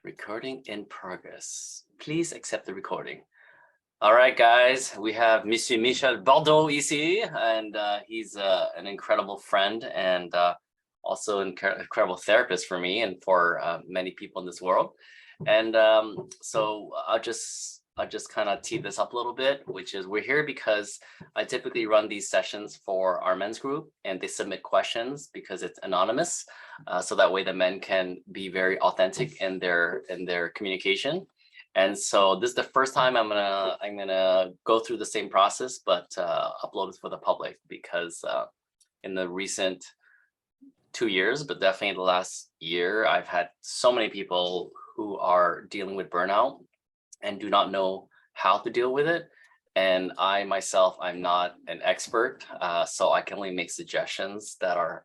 Recording in progress. Please accept the recording. All right, guys, we have Monsieur Michel Bordeau ici, and he's an incredible friend and also incredible therapist for me and for many people in this world. And so I'll just kind of tee this up a little bit, which is we're here because I typically run these sessions for our men's group, and they submit questions because it's anonymous. So that way the men can be very authentic in their communication. And so this is the first time I'm gonna go through the same process, but upload it for the public, because in the recent 2 years, but definitely the last year, I've had so many people who are dealing with burnout and do not know how to deal with it. And I myself, I'm not an expert, so I can only make suggestions that are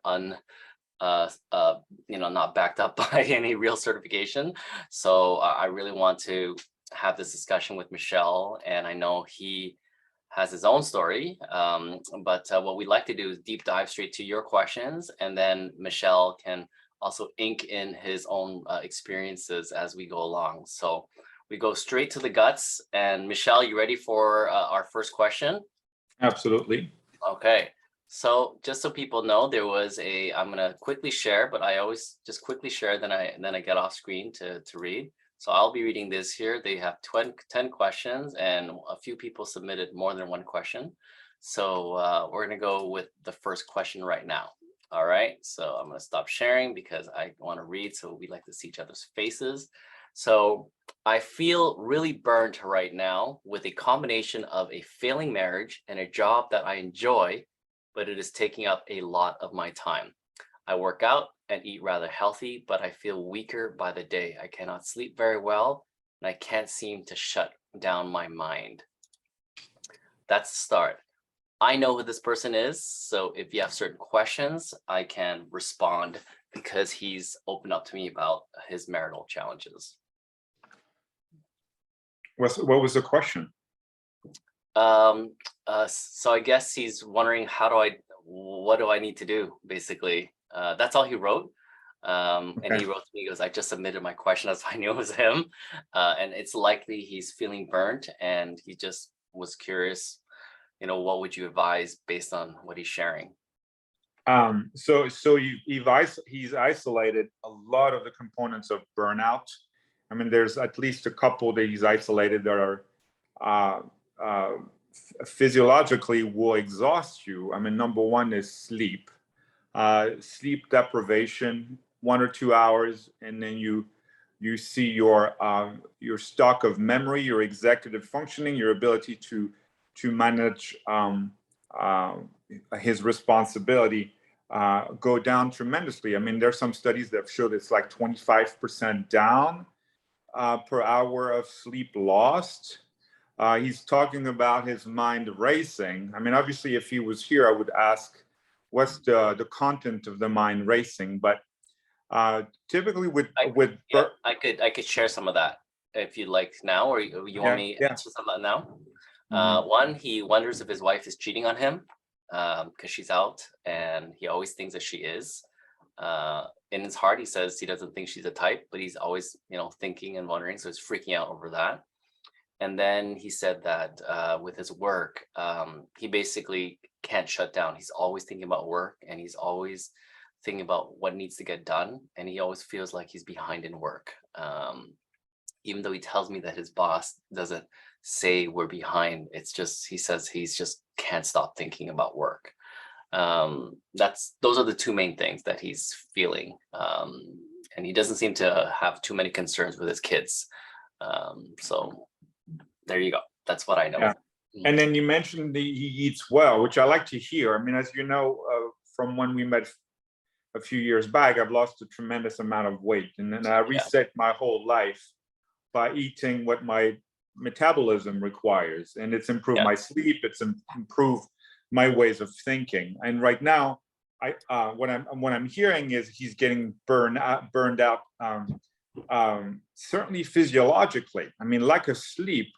not backed up by any real certification. So I really want to have this discussion with Michel, and I know he has his own story, but what we'd like to do is deep dive straight to your questions, and then Michel can also ink in his own experiences as we go along. So we go straight to the guts. And Michel, you ready for our first question? Absolutely. Okay. So just so people know, there was I'm going to quickly share, but I always just quickly share, then I get off screen to read. So I'll be reading this here. They have 10 questions, and a few people submitted more than one question. So we're going to go with the first question right now. All right. So I'm going to stop sharing because I want to read. So we like to see each other's faces. So I feel really burnt right now with a combination of a failing marriage and a job that I enjoy, but it is taking up a lot of my time. I work out and eat rather healthy, but I feel weaker by the day. I cannot sleep very well, and I can't seem to shut down my mind. That's the start. I know who this person is, so if you have certain questions, I can respond because he's opened up to me about his marital challenges. What was the question? So I guess he's wondering what do I need to do, basically. That's all he wrote. Okay. And he wrote to me, he goes, I just submitted my question, that's why I knew it was him. And it's likely he's feeling burnt, and he just was curious, what would you advise based on what he's sharing? So he's isolated a lot of the components of burnout. I mean, there's at least a couple that he's isolated that are physiologically will exhaust you. I mean, number one is sleep. Sleep deprivation, 1 or 2 hours, and then you see your stock of memory, your executive functioning, your ability to manage his responsibility go down tremendously. I mean, there's some studies that show it's like 25% down per hour of sleep lost. He's talking about his mind racing. I mean, obviously, if he was here, I would ask, what's the content of the mind racing? But typically I could share some of that if you'd like now, or you want me to answer some of that now? One, he wonders if his wife is cheating on him because she's out, and he always thinks that she is. In his heart, he says he doesn't think she's a type, but he's always, thinking and wondering, so he's freaking out over that. And then he said that with his work, he basically can't shut down. He's always thinking about work, and he's always thinking about what needs to get done, and he always feels like he's behind in work. Even though he tells me that his boss doesn't say we're behind, it's just, he says he's just can't stop thinking about work. Those are the two main things that he's feeling. And he doesn't seem to have too many concerns with his kids. So there you go. That's what I know. Yeah. And then you mentioned he eats well, which I like to hear. I mean, as you know, from when we met a few years back, I've lost a tremendous amount of weight. And then I reset my whole life by eating what my metabolism requires. And it's improved my sleep, it's improved my ways of thinking. And right now, what I'm hearing is he's getting burned out, certainly physiologically. I mean, lack of sleep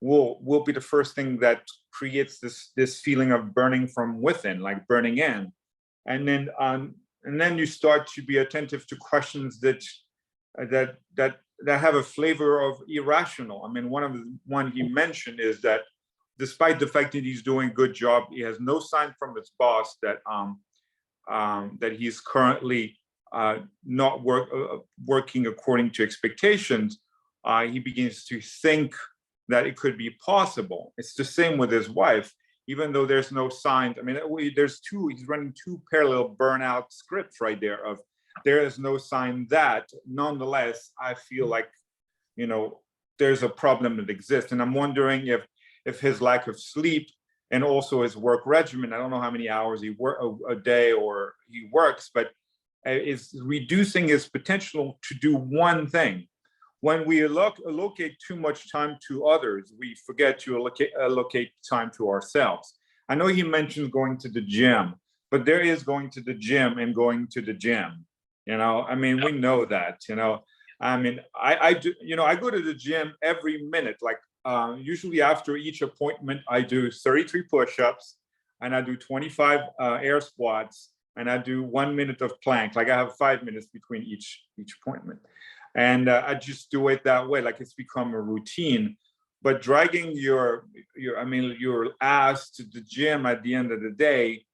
will be the first thing that creates this feeling of burning from within, like burning in. And then you start to be attentive to questions that that have a flavor of irrational. I mean, one he mentioned is that despite the fact that he's doing a good job, he has no sign from his boss that that he's currently not working according to expectations. He begins to think that it could be possible. It's the same with his wife, even though there's no signs. I mean, he's running two parallel burnout scripts right there of there is no sign that, nonetheless, I feel like, you know, there's a problem that exists. And I'm wondering if his lack of sleep and also his work regimen, I don't know how many hours he work a day or he works, but is reducing his potential to do one thing. When we allocate too much time to others, we forget to allocate time to ourselves. I know he mentioned going to the gym, but there is going to the gym and going to the gym. You know, I mean, we know that, you know, I mean, I do, you know, I go to the gym every minute, like usually after each appointment, I do 33 push-ups and I do 25 air squats and I do 1 minute of plank. Like I have 5 minutes between each appointment. And I just do it that way, like it's become a routine. But dragging your ass to the gym at the end of the day,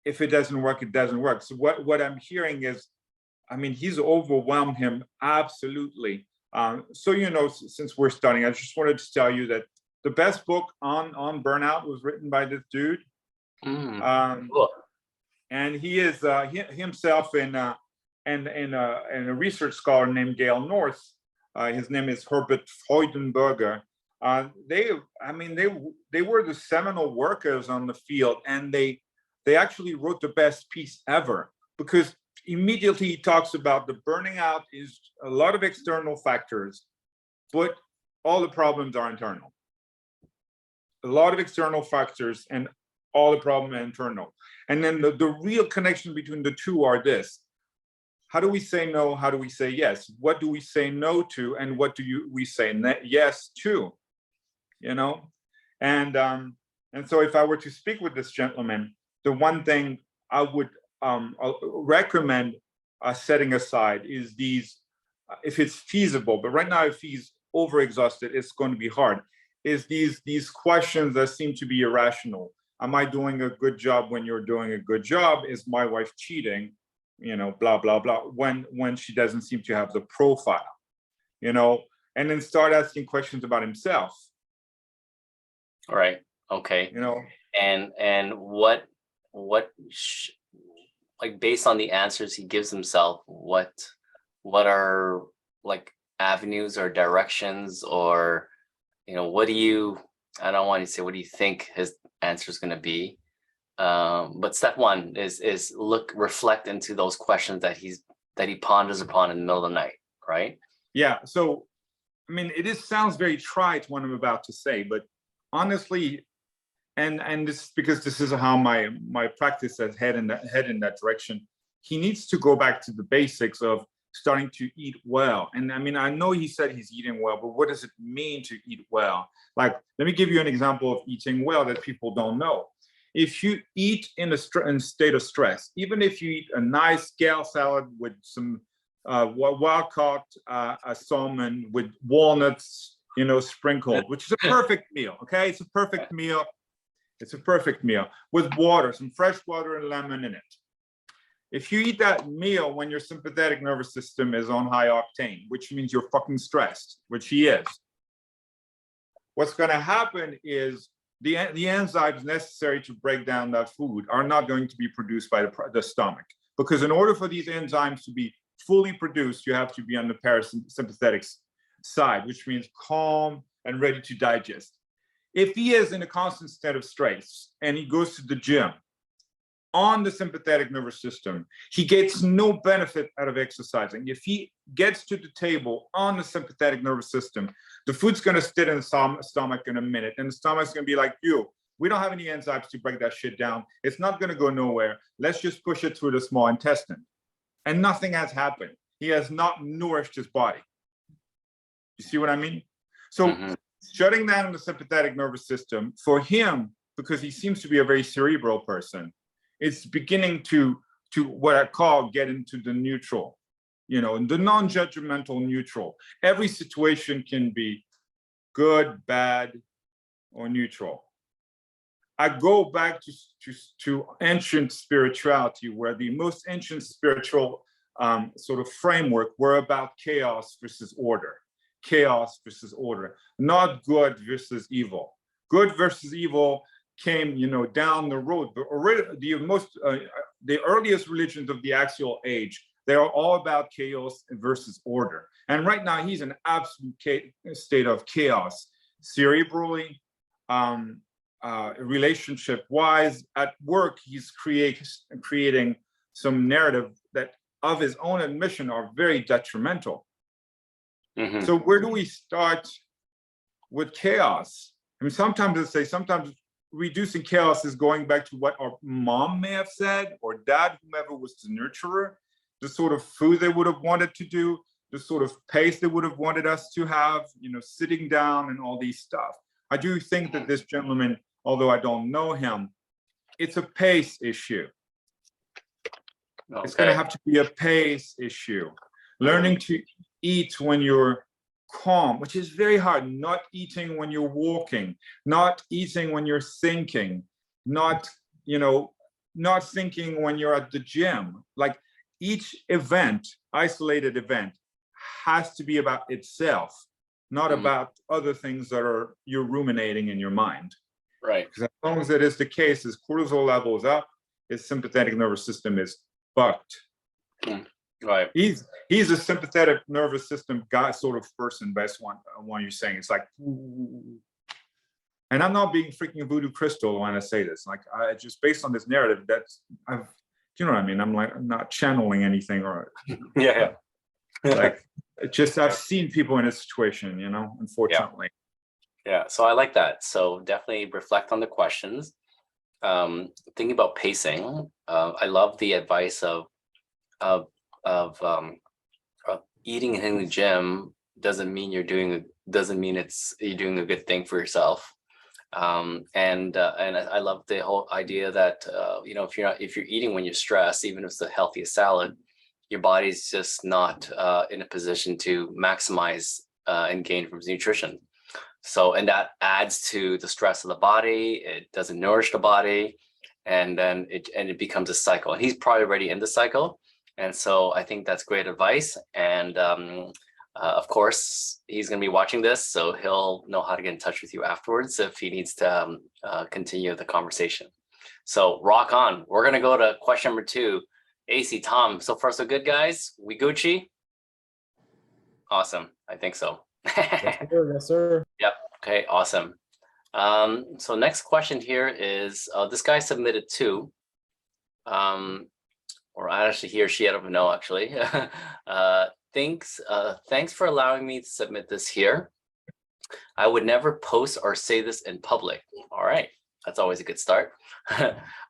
if it doesn't work, it doesn't work. So what I'm hearing is, I mean, he's overwhelmed him absolutely. So, you know, since we're starting, I just wanted to tell you that the best book on burnout was written by this dude. Cool. And he is himself and a research scholar named Gail North. His name is Herbert Freudenberger. They were the seminal workers on the field, and they actually wrote the best piece ever, because immediately he talks about the burning out is a lot of external factors, but all the problems are internal. A lot of external factors and all the problems are internal. And then the real connection between the two are this: how do we say no? How do we say yes? What do we say no to? And what do we say yes to? You know? And so if I were to speak with this gentleman, the one thing I would recommend setting aside is these, if it's feasible, but right now if he's overexhausted, it's going to be hard, is these questions that seem to be irrational. Am I doing a good job when you're doing a good job? Is my wife cheating? You know, blah, blah, blah, when she doesn't seem to have the profile, you know, and then start asking questions about himself. All right. Okay. You know, and what like based on the answers he gives himself, what are like avenues or directions, or, you know, I don't want to say what do you think his answer is going to be, but step one is reflect into those questions that he ponders upon in the middle of the night, right? Yeah. So I mean, sounds very trite what I'm about to say, but honestly, and this is because this is how my practice has head in that direction. He needs to go back to the basics of starting to eat well. And I mean, I know he said he's eating well, but what does it mean to eat well? Like, let me give you an example of eating well that people don't know. If you eat in a state of stress, even if you eat a nice scale salad with some wild-caught salmon with walnuts, you know, sprinkled, which is a perfect meal, okay? It's a perfect meal. It's a perfect meal with water, some fresh water and lemon in it. If you eat that meal when your sympathetic nervous system is on high octane, which means you're fucking stressed, which he is, what's going to happen is the enzymes necessary to break down that food are not going to be produced by the stomach. Because in order for these enzymes to be fully produced, you have to be on the parasympathetic side, which means calm and ready to digest. If he is in a constant state of stress and he goes to the gym on the sympathetic nervous system, he gets no benefit out of exercising. If he gets to the table on the sympathetic nervous system, the food's going to sit in the stomach in a minute, and the stomach's going to be like, we don't have any enzymes to break that shit down. It's not going to go nowhere. Let's just push it through the small intestine. And nothing has happened. He has not nourished his body. You see what I mean? So shutting down the sympathetic nervous system for him, because he seems to be a very cerebral person, it's beginning to what I call get into the neutral. the non-judgmental neutral. Every situation can be good, bad, or neutral. I go back to ancient spirituality, where the most ancient spiritual sort of framework were about chaos versus order. Chaos versus order, not good versus evil. Good versus evil came, down the road. But already the earliest religions of the axial age, they are all about chaos versus order. And right now, he's in absolute state of chaos, cerebrally, relationship-wise. At work, he's creating some narrative that, of his own admission, are very detrimental. Mm-hmm. So where do we start with chaos? I mean, sometimes reducing chaos is going back to what our mom may have said, or dad, whomever was the nurturer, the sort of food they would have wanted to do, the sort of pace they would have wanted us to have, sitting down and all these stuff. I do think that this gentleman, although I don't know him, it's a pace issue. Okay. It's going to have to be a pace issue. Learning to eat when you're calm, which is very hard. Not eating when you're walking, not eating when you're thinking, not thinking when you're at the gym. Like, each event, isolated event, has to be about itself, not about other things that you're ruminating in your mind. Right. Because as long as that is the case, his cortisol level is up, his sympathetic nervous system is fucked. Right. He's a sympathetic nervous system guy sort of person, based on what you're saying. It's like, and I'm not being freaking voodoo crystal when I say this. Like, I just, based on this narrative, you know what I mean? I'm not channeling anything, or yeah. like, I've seen people in this situation, unfortunately. Yeah. So I like that. So definitely reflect on the questions. Thinking about pacing, I love the advice of eating and hitting the gym doesn't mean you're doing a good thing for yourself. And I love the whole idea that if you're eating when you're stressed, even if it's the healthiest salad, your body's just not in a position to maximize and gain from nutrition. So, and that adds to the stress of the body. It doesn't nourish the body, and then it becomes a cycle. And he's probably already in the cycle. And so I think that's great advice. And of course, he's going to be watching this, so he'll know how to get in touch with you afterwards if he needs to continue the conversation. So rock on. We're going to go to question number 2. AC, Tom, so far so good, guys? We Gucci? Awesome. I think so. Yes, sir. Yes, sir. Yep. Okay, awesome. So next question here is, this guy submitted 2. Or actually he or she, I don't know actually. Thanks for allowing me to submit this here. I would never post or say this in public. All right, that's always a good start.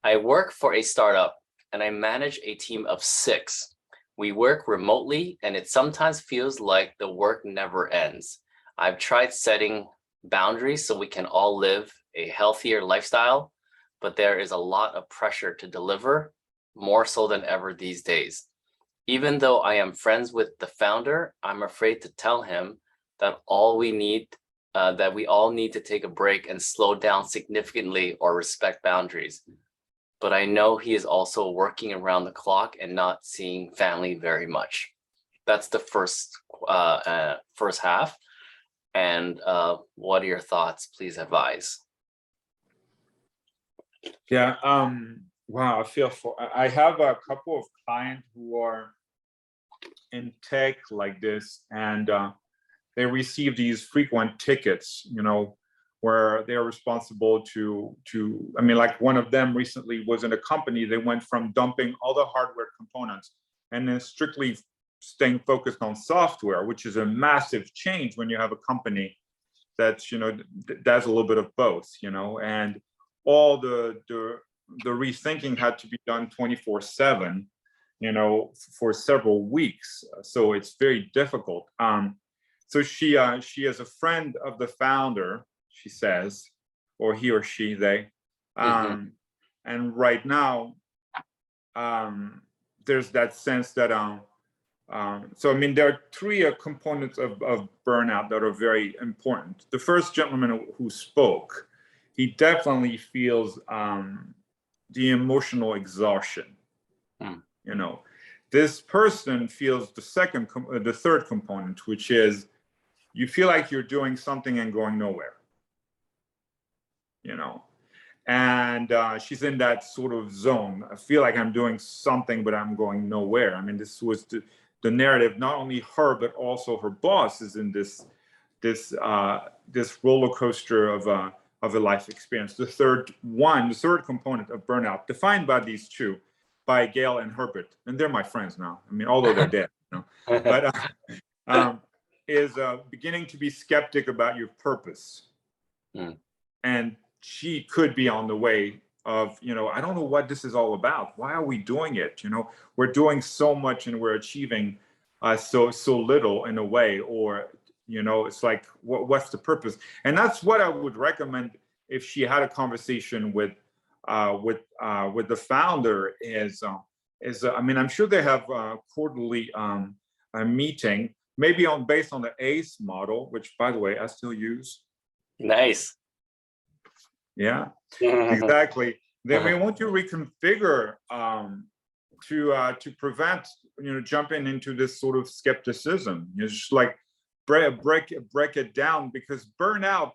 I work for a startup and I manage a team of 6. We work remotely and it sometimes feels like the work never ends. I've tried setting boundaries so we can all live a healthier lifestyle, but there is a lot of pressure to deliver, more so than ever these days. Even though I am friends with the founder, I'm afraid to tell him that we all need to take a break and slow down significantly or respect boundaries. But I know he is also working around the clock and not seeing family very much. That's the first half. And what are your thoughts? Please advise. Yeah. Wow. I have a couple of clients who are in tech like this, and they receive these frequent tickets, where they're responsible to, I mean, like one of them recently was in a company. They went from dumping all the hardware components and then strictly staying focused on software, which is a massive change when you have a company that's, does a little bit of both, and all the rethinking had to be done 24/7, for several weeks. So it's very difficult. So she is a friend of the founder, she says, or he or she, they. And right now, there's that sense that So, I mean, there are three components of burnout that are very important. The first gentleman who spoke, he definitely feels the emotional exhaustion. You know, this person feels the third component, which is you feel like you're doing something and going nowhere. You know, and she's in that sort of zone. I feel like I'm doing something, but I'm going nowhere. I mean, this was the narrative. Not only her, but also her boss is in this roller coaster of a life experience. The third component of burnout, defined by these two, by Gail and Herbert, and they're my friends now. I mean, although they're dead, you know, but is beginning to be skeptic about your purpose. And she could be on the way of, you know, I don't know what this is all about. Why are we doing it? You know, we're doing so much and we're achieving so little in a way, or, you know, it's like, what's the purpose? And that's what I would recommend if she had a conversation with the founder is I mean, I'm sure they have quarterly a meeting, maybe based on the ACE model, which, by the way, I still use. Nice. Yeah, exactly. They may want to reconfigure to prevent, you know, jumping into this sort of skepticism. It's just like break it down, because burnout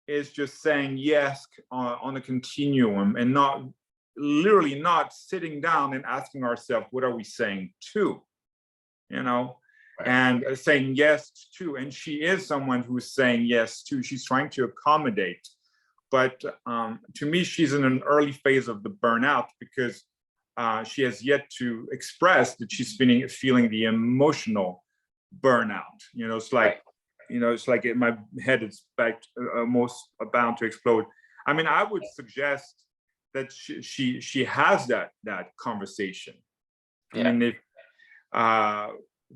is just saying yes on a continuum and not literally not sitting down and asking ourselves, what are we saying to, you know, and saying yes to. And she is someone who's saying yes to. She's trying to accommodate. But to me, she's in an early phase of the burnout, because she has yet to express that she's feeling the emotional burnout. You know, it's like, you know, it's like my head is back almost about to explode. I mean, I would suggest that she has that conversation. I mean, if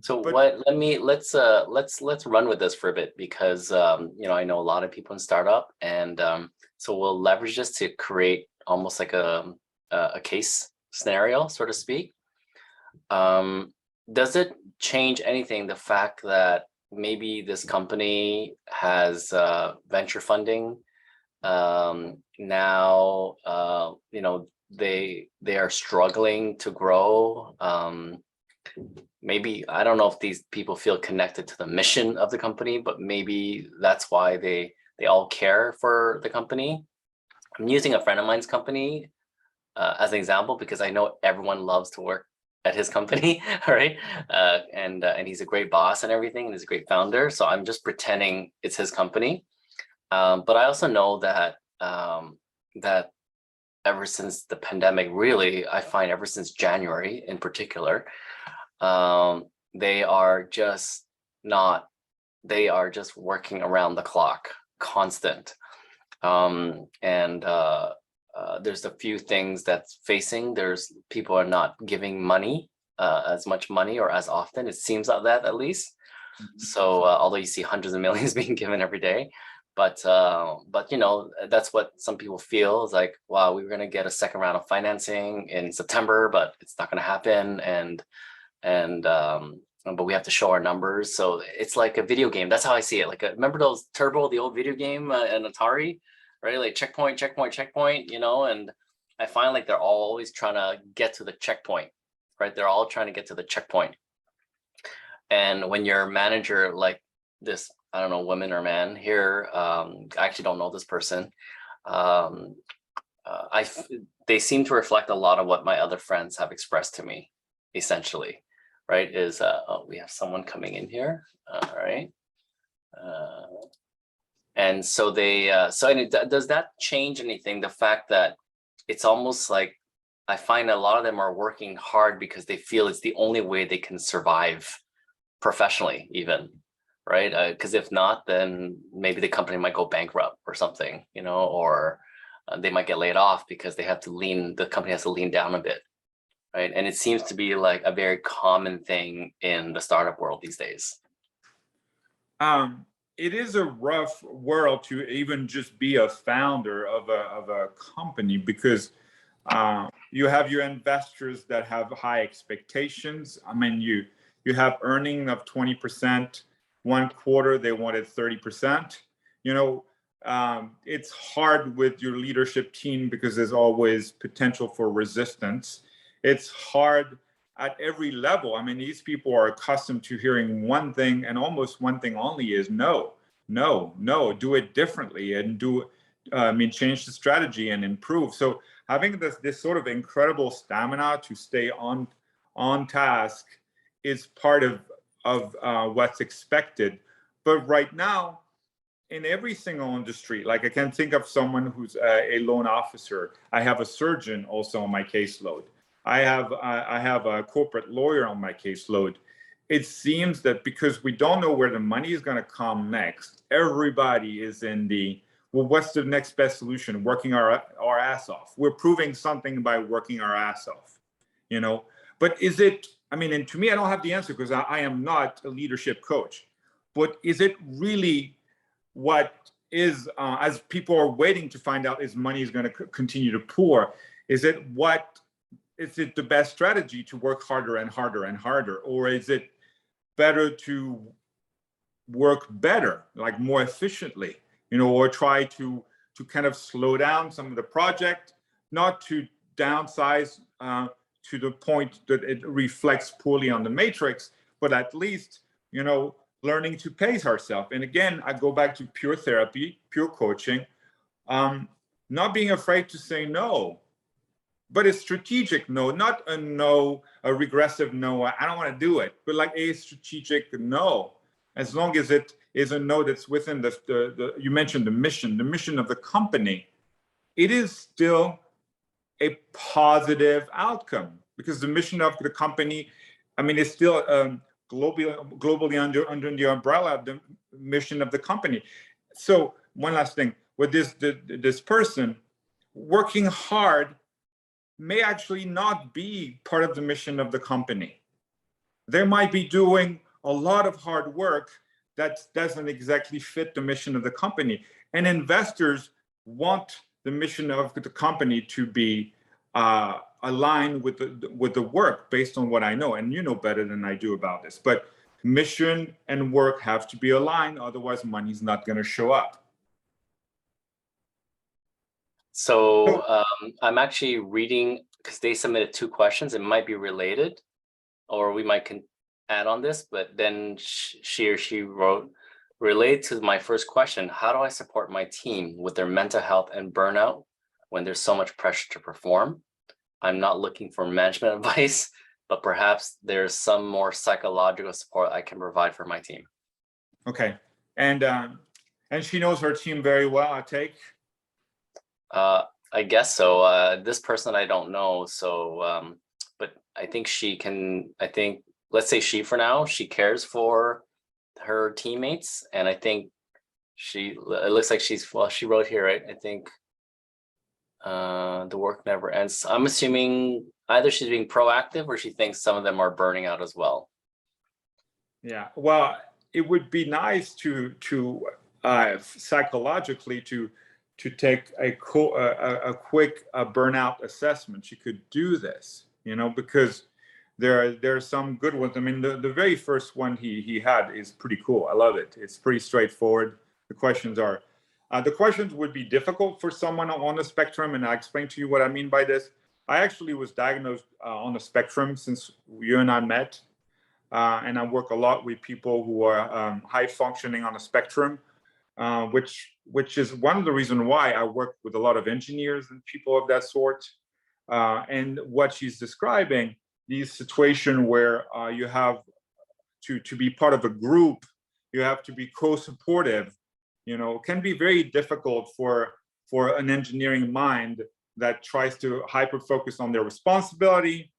so let's run with this for a bit, because you know, I know a lot of people in startup, and so we'll leverage this to create almost like a case scenario, so to speak. Does it change anything, the fact that maybe this company has venture funding now? You know, they are struggling to grow. Maybe, I don't know if these people feel connected to the mission of the company, but maybe that's why they all care for the company. I'm using a friend of mine's company as an example, because I know everyone loves to work at his company, right? And he's a great boss and everything, and he's a great founder. So I'm just pretending it's his company. But I also know that that ever since the pandemic, really, I find ever since January in particular, they are just working around the clock, constant. There's a few things that's facing. People are not giving money, as much money or as often. It seems like that, at least. So although you see hundreds of millions being given every day, but you know, that's what some people feel is like, wow, we were going to get a second round of financing in September, but it's not going to happen. But we have to show our numbers. So it's like a video game. That's how I see it. Like, remember those Turbo, the old video game in Atari, right? Like checkpoint, you know, and I find like they're always trying to get to the checkpoint, right? They're all trying to get to the checkpoint. And when you're a manager like this, I don't know, woman or man here, I actually don't know this person. They seem to reflect a lot of what my other friends have expressed to me, essentially, right? Is, oh, we have someone coming in here, all right. And so does that change anything? The fact that it's almost like, I find a lot of them are working hard because they feel it's the only way they can survive professionally, even, right? Because if not, then maybe the company might go bankrupt or something, you know, or they might get laid off because the company has to lean down a bit, right? And it seems to be like a very common thing in the startup world these days. It is a rough world to even just be a founder of a company, because you have your investors that have high expectations. I mean, You have earning of 20%. One quarter, they wanted 30%. You know, it's hard with your leadership team because there's always potential for resistance. It's hard at every level. I mean, these people are accustomed to hearing one thing, and almost one thing only is no, no, no, do it differently, and change the strategy and improve. So having this sort of incredible stamina to stay on task is part of what's expected. But right now, in every single industry, like I can think of someone who's a loan officer. I have a surgeon also on my caseload. I have a corporate lawyer on my caseload. It seems that because we don't know where the money is going to come next, everybody is in the, well, what's the next best solution? Working our ass off. We're proving something by working our ass off, you know. But is it, I mean, and to me, I don't have the answer because I am not a leadership coach. But is it really what is, as people are waiting to find out, is money is going to continue to pour? Is it the best strategy to work harder and harder and harder? Or is it better to work better, like more efficiently, you know, or try to kind of slow down some of the project, not to downsize to the point that it reflects poorly on the matrix, but at least, you know, learning to pace ourselves. And again, I go back to pure therapy, pure coaching, not being afraid to say no, but a strategic no, not a no, a regressive no, I don't want to do it, but like a strategic no, as long as it is a no that's within the you mentioned the mission of the company, it is still a positive outcome, because the mission of the company, I mean, it's still globally under the umbrella of the mission of the company. So one last thing, with this person, working hard may actually not be part of the mission of the company. They might be doing a lot of hard work that doesn't exactly fit the mission of the company. And investors want the mission of the company to be aligned with the work, based on what I know. And you know better than I do about this. But mission and work have to be aligned, otherwise money's not going to show up. So I'm actually reading, because they submitted 2 questions. It might be related, or we might add on this, but then she wrote, related to my first question, how do I support my team with their mental health and burnout when there's so much pressure to perform? I'm not looking for management advice, but perhaps there's some more psychological support I can provide for my team. Okay. And she knows her team very well, I take? I guess so. This person I don't know. So, but I think let's say she, for now, she cares for her teammates. And I think it looks like she wrote here, right? I think the work never ends. I'm assuming either she's being proactive or she thinks some of them are burning out as well. Yeah, well, it would be nice to psychologically to take a quick burnout assessment. She could do this, you know, because there are some good ones. I mean, the very first one he had is pretty cool. I love it. It's pretty straightforward. The questions would be difficult for someone on the spectrum, and I'll explain to you what I mean by this. I actually was diagnosed on the spectrum since you and I met, and I work a lot with people who are high functioning on the spectrum, which is one of the reasons why I work with a lot of engineers and people of that sort. And what she's describing, these situations where you have to be part of a group, you have to be co-supportive, you know, can be very difficult for an engineering mind that tries to hyper focus on their responsibility.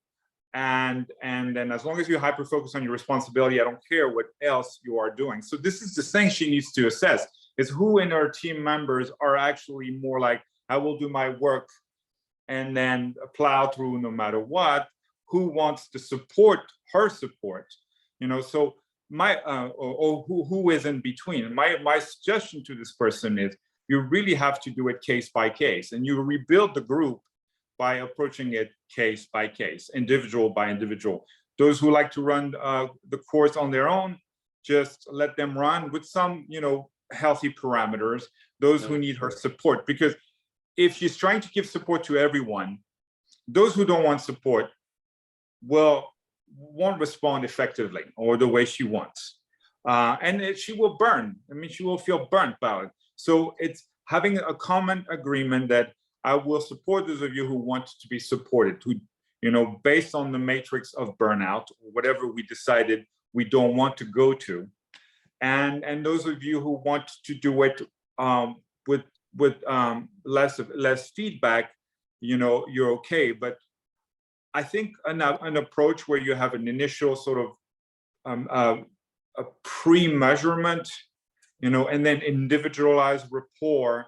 And then as long as you hyper focus on your responsibility, I don't care what else you are doing. So this is the thing she needs to assess, is who in her team members are actually more like, I will do my work and then plow through no matter what, who wants to support her support, you know, so or who is in between. My suggestion to this person is, you really have to do it case by case, and you rebuild the group by approaching it case by case, individual by individual. Those who like to run the course on their own, just let them run with some, healthy parameters. Those who need her support, because if she's trying to give support to everyone, those who don't want support won't respond effectively or the way she wants. And she will burn. I mean, she will feel burnt by it. So it's having a common agreement that I will support those of you who want to be supported, who, based on the matrix of burnout, or whatever we decided we don't want to go to. And those of you who want to do it with less feedback, you're okay. But I think an approach where you have an initial sort of a pre-measurement, and then individualized rapport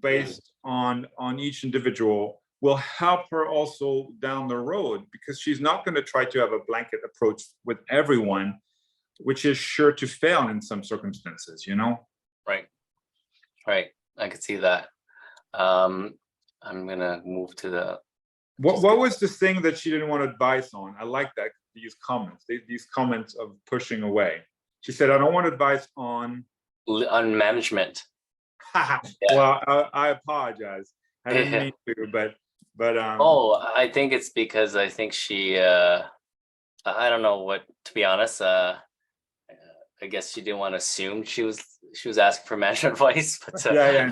based on each individual will help her also down the road, because she's not going to try to have a blanket approach with everyone, which is sure to fail in some circumstances, Right. I could see that. I'm gonna move to the. What was the thing that she didn't want advice on? I like that, these comments of pushing away. She said, I don't want advice on management. Well, I apologize. I didn't mean to, but I think it's because I think she I don't know what, to be honest. I guess she didn't want to assume she was asking for management advice. But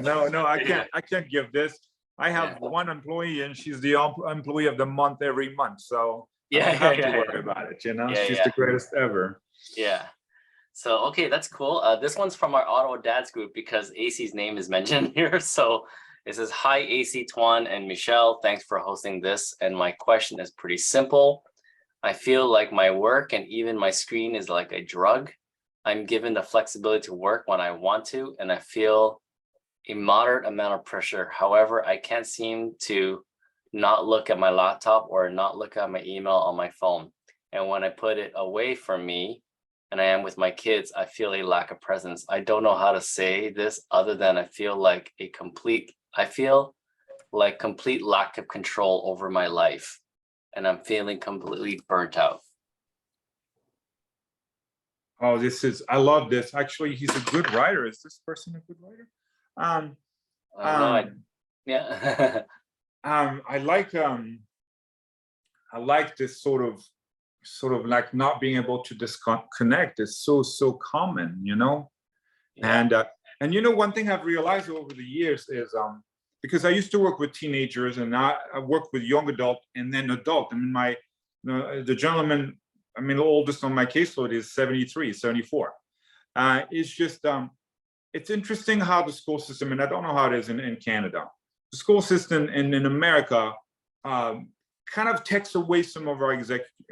no, I can't give this. I have one employee, and she's the employee of the month every month, so I don't have to worry about it. She's the greatest ever. Yeah. So okay, that's cool. This one's from our Ottawa Dads group, because AC's name is mentioned here. So it says, "Hi AC, Tuan and Michelle. Thanks for hosting this. And my question is pretty simple. I feel like my work and even my screen is like a drug. I'm given the flexibility to work when I want to, and I feel a moderate amount of pressure. However, I can't seem to not look at my laptop or not look at my email on my phone. And when I put it away from me and I am with my kids, I feel a lack of presence. I don't know how to say this other than I feel like complete lack of control over my life. And I'm feeling completely burnt out." Oh, I love this. Actually, he's a good writer. Is this person a good writer? Yeah. I like this sort of like not being able to disconnect is so common, Yeah. And one thing I've realized over the years is because I used to work with teenagers, and I work with young adult and then adult. I mean, the gentleman, the oldest on my caseload is 73, 74. It's just it's interesting how the school system, and I don't know how it is in Canada, the school system in America kind of takes away some of our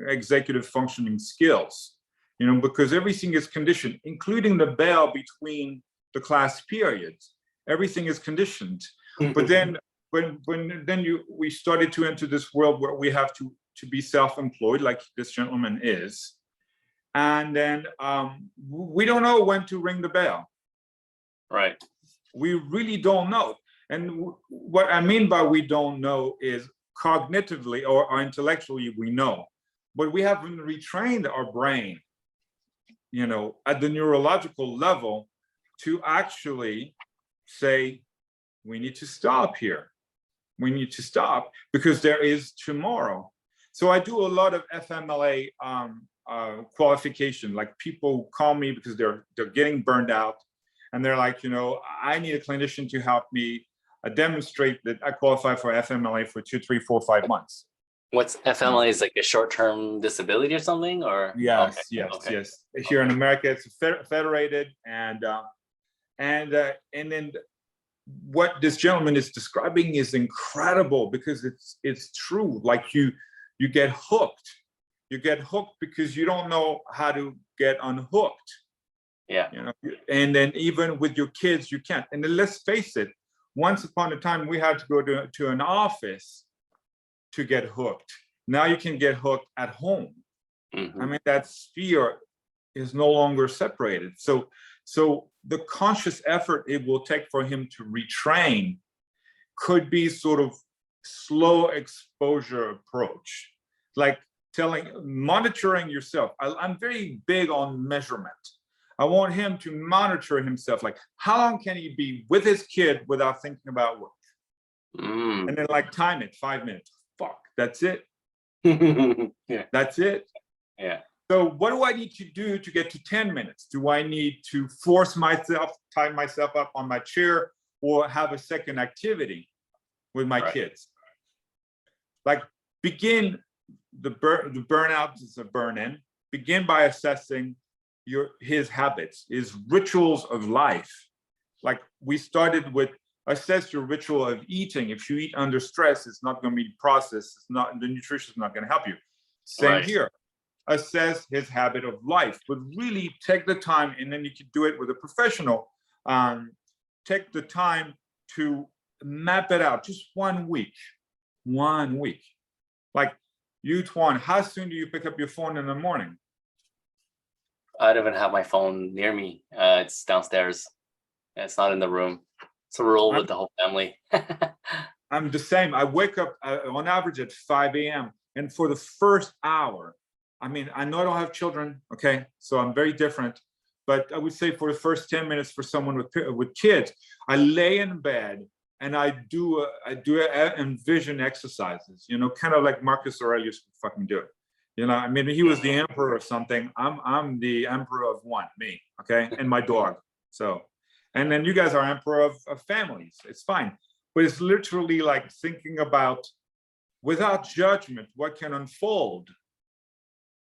executive functioning skills, because everything is conditioned, including the bell between the class periods. Everything is conditioned. But then we started to enter this world where we have to be self-employed, like this gentleman is. And then we don't know when to ring the bell. Right. We really don't know. And what I mean by we don't know is cognitively or intellectually we know, but we haven't retrained our brain, at the neurological level to actually say, we need to stop here. We need to stop because there is tomorrow. So I do a lot of FMLA qualification. Like, people call me because they're getting burned out, and they're like, I need a clinician to help me demonstrate that I qualify for FMLA for 2, 3, 4, 5 months. What's FMLA? Is like a short-term disability or something, or? Yes, okay. yes. Here in America, it's federated, and then what this gentleman is describing is incredible, because it's true. Like, you get hooked. You get hooked because you don't know how to get unhooked. Yeah. And then even with your kids, you can't. And then let's face it, once upon a time, we had to go to an office to get hooked. Now you can get hooked at home. Mm-hmm. That sphere is no longer separated. So the conscious effort it will take for him to retrain could be sort of slow exposure approach. Like, monitoring yourself. I'm very big on measurement. I want him to monitor himself. Like, how long can he be with his kid without thinking about work? And then like time it, 5 minutes. Fuck, that's it. Yeah. That's it. Yeah. So what do I need to do to get to 10 minutes? Do I need to force myself, tie myself up on my chair, or have a second activity with my kids? Like, begin the burnout is a burn-in. Begin by assessing his habits, his rituals of life. Like, we started with assess your ritual of eating. If you eat under stress, it's not going to be processed. It's not, the nutrition is not going to help you. Same here. Assess his habit of life, but really take the time, and then you can do it with a professional. Take the time to map it out. Just 1 week. 1 week. Like, you, Tuan, how soon do you pick up your phone in the morning? I don't even have my phone near me. It's downstairs. It's not in the room. It's a rule with the whole family. I'm the same. I wake up on average at 5 a.m. And for the first hour, I mean, I know I don't have children, okay? So I'm very different. But I would say for the first 10 minutes for someone with kids, I lay in bed and I do envision exercises, you know, kind of like Marcus Aurelius would fucking do it. You know, I mean, he was the emperor of something. I'm the emperor of one, me, okay? And my dog. So, and then you guys are emperor of families. It's fine. But it's literally like thinking about, without judgment, what can unfold.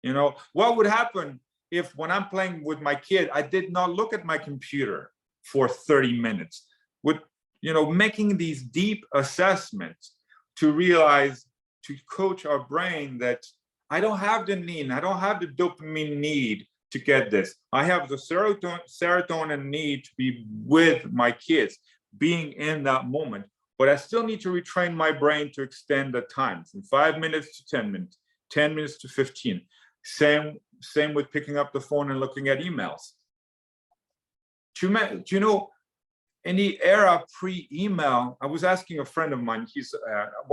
You know, what would happen if when I'm playing with my kid, I did not look at my computer for 30 minutes? With, you know, making these deep assessments to realize, to coach our brain that I don't have the need, I don't have the dopamine need to get this. I have the serotonin need to be with my kids, being in that moment. But I still need to retrain my brain to extend the time from 5 minutes to 10 minutes, 10 minutes to 15. Same with picking up the phone and looking at emails. Do you know, in the era pre-email, I was asking a friend of mine,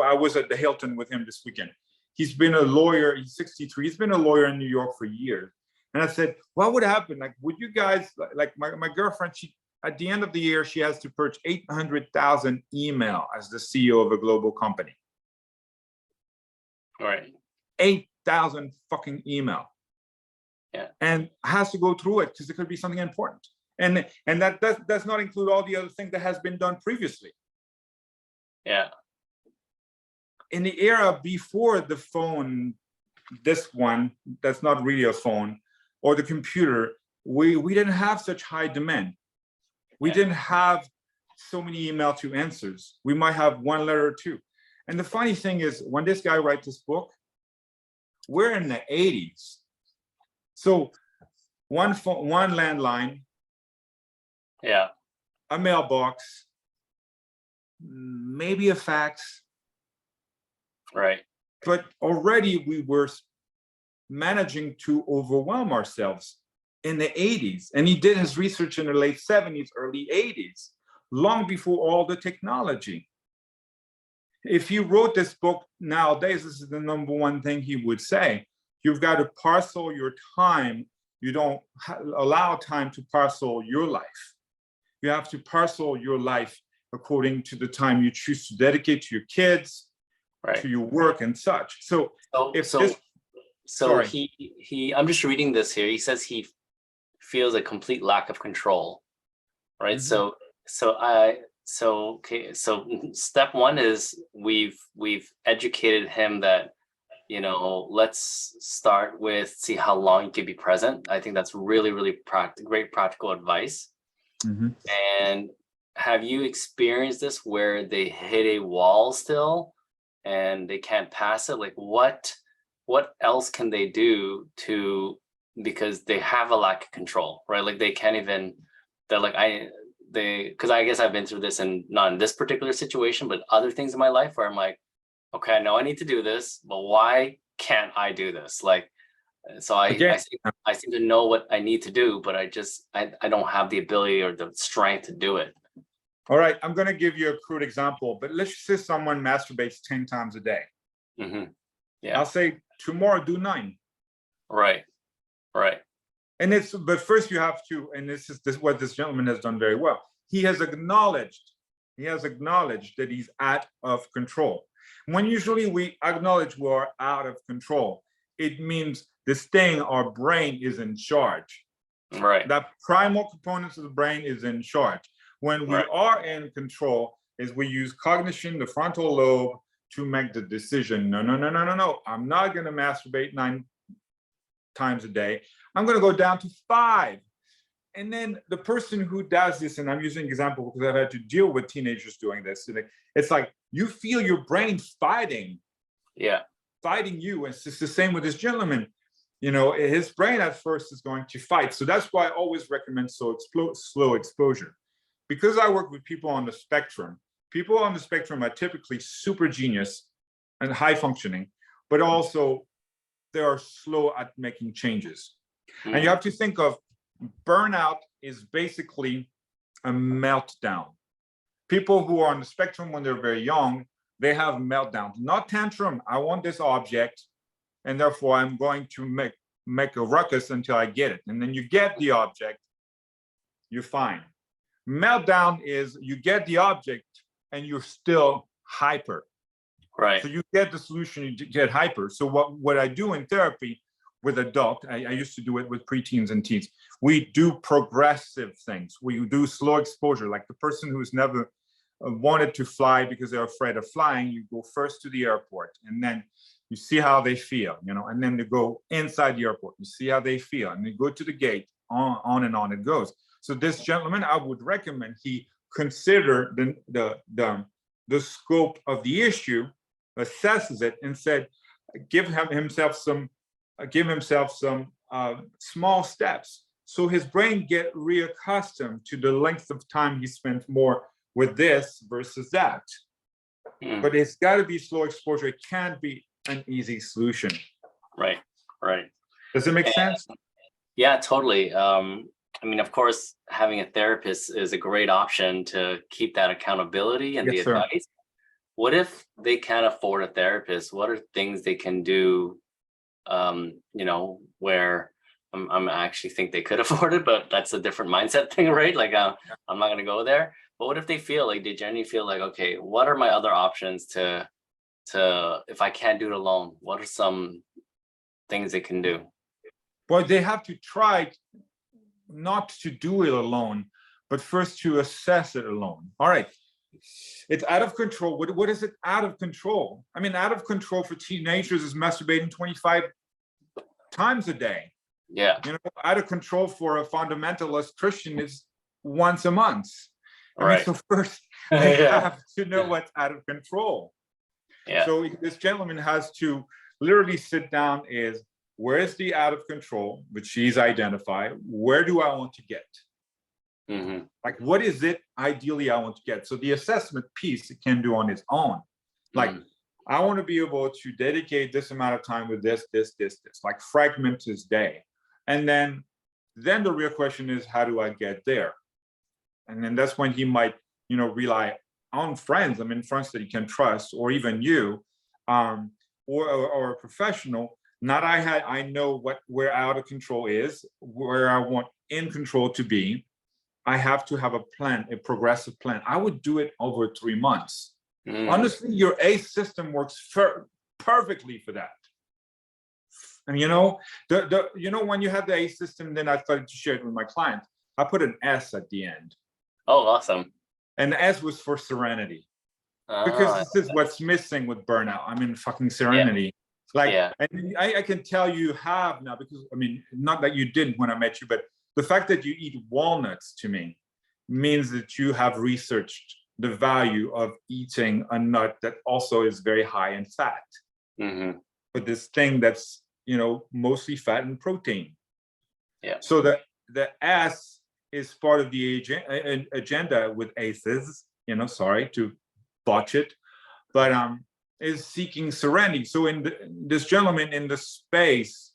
I was at the Hilton with him this weekend. He's been a lawyer, he's 63, he's been a lawyer in New York for years. And I said, what would happen? Like, would you guys, like my girlfriend, at the end of the year, she has to purge 800,000 email as the CEO of a global company. All right. 8,000 fucking email. Yeah. And has to go through it because it could be something important. And that does not include all the other things that has been done previously. Yeah. In the era before the phone, this one, that's not really a phone, or the computer, we didn't have such high demand. We didn't have so many email to answers. We might have one letter or two. And the funny thing is, when this guy writes this book, we're in the 80s. So one phone, one landline, a mailbox, maybe a fax. Right. But already we were managing to overwhelm ourselves in the 80s. And he did his research in the late 70s, early 80s, long before all the technology. If he wrote this book nowadays, this is the #1 thing he would say. You've got to parcel your time. You don't allow time to parcel your life. You have to parcel your life according to the time you choose to dedicate to your kids, to your work and such. So I'm just reading this here. He says he feels a complete lack of control, right? Mm-hmm. So step one is we've educated him that, you know, let's start with see how long you can be present. I think that's really, really great practical advice. Mm-hmm. And have you experienced this where they hit a wall still and they can't pass it? Like what else can they do because they have a lack of control, right? Like they can't even, because I guess I've been through this, and not in this particular situation, but other things in my life where I'm like, okay, I know I need to do this, but why can't I do this? Like, so I seem to know what I need to do, but I don't have the ability or the strength to do it. All right, I'm going to give you a crude example, but let's say someone masturbates 10 times a day. Mm-hmm. Yeah. I'll say tomorrow do 9. Right. And but first you have to, and this is what this gentleman has done very well. He has acknowledged that he's out of control. When usually we acknowledge we're out of control, it means this thing, our brain, is in charge. Right. That primal components of the brain is in charge. When we are in control, is we use cognition, the frontal lobe, to make the decision. No. I'm not going to masturbate 9 times a day. I'm going to go down to 5. And then the person who does this, and I'm using an example because I've had to deal with teenagers doing this. It's like you feel your brain fighting you. It's just the same with this gentleman. His brain at first is going to fight. So that's why I always recommend slow exposure. Because I work with people on the spectrum. People on the spectrum are typically super genius and high functioning, but also they are slow at making changes. And you have to think of burnout is basically a meltdown. People who are on the spectrum when they're very young, they have meltdowns, not tantrum. I want this object, and therefore I'm going to make a ruckus until I get it. And then you get the object, you're fine. Meltdown is you get the object and you're still hyper. Right. So you get the solution, you get hyper. So what I do in therapy with adult, I used to do it with preteens and teens. We do progressive things. We do slow exposure, like the person who's never wanted to fly because they're afraid of flying. You go first to the airport, and then you see how they feel, and then you go inside the airport, you see how they feel, and you go to the gate, on and on it goes. So this gentleman, I would recommend he consider the scope of the issue, assesses it, and said, give himself some small steps, so his brain get reaccustomed to the length of time he spent more with this versus that. But it's got to be slow exposure. It can't be an easy solution. Right. Does it make sense? Yeah, totally. Of course, having a therapist is a great option to keep that accountability and the advice. What if they can't afford a therapist? What are things they can do, where I'm actually think they could afford it, but that's a different mindset thing, right? Like, I'm not going to go there. But what if they feel like, they genuinely feel like, okay, what are my other options to if I can't do it alone, what are some things they can do? Well, they have to try not to do it alone, but first to assess it alone. All right. It's out of control. What is it out of control? Out of control for teenagers is masturbating 25 times a day. Yeah. Out of control for a fundamentalist Christian is once a month. So first they have to know what's out of control. Yeah. So this gentleman has to literally sit down, where is the out of control, which he's identified, where do I want to get? Like, what is it ideally I want to get? So the assessment piece it can do on its own. Like, I want to be able to dedicate this amount of time with this, like fragment his day. And then the real question is, how do I get there? And then that's when he might, rely on friends, friends that he can trust, or even you, or a professional. Not I know where out of control is, where I want in control to be. I have to have a plan, a progressive plan. I would do it over 3 months. Honestly, your ACE system works perfectly for that. And when you have the ACE system, then I started to share it with my clients. I put an S at the end. Oh, awesome. And the S was for serenity. Because this is what's missing with burnout. Fucking serenity. And I can tell you have now, because not that you didn't when I met you, but the fact that you eat walnuts to me means that you have researched the value of eating a nut that also is very high in fat. But this thing that's, mostly fat and protein. Yeah. So the S is part of the agenda with ACEs, sorry to botch it, but is seeking serenity. So this gentleman in the space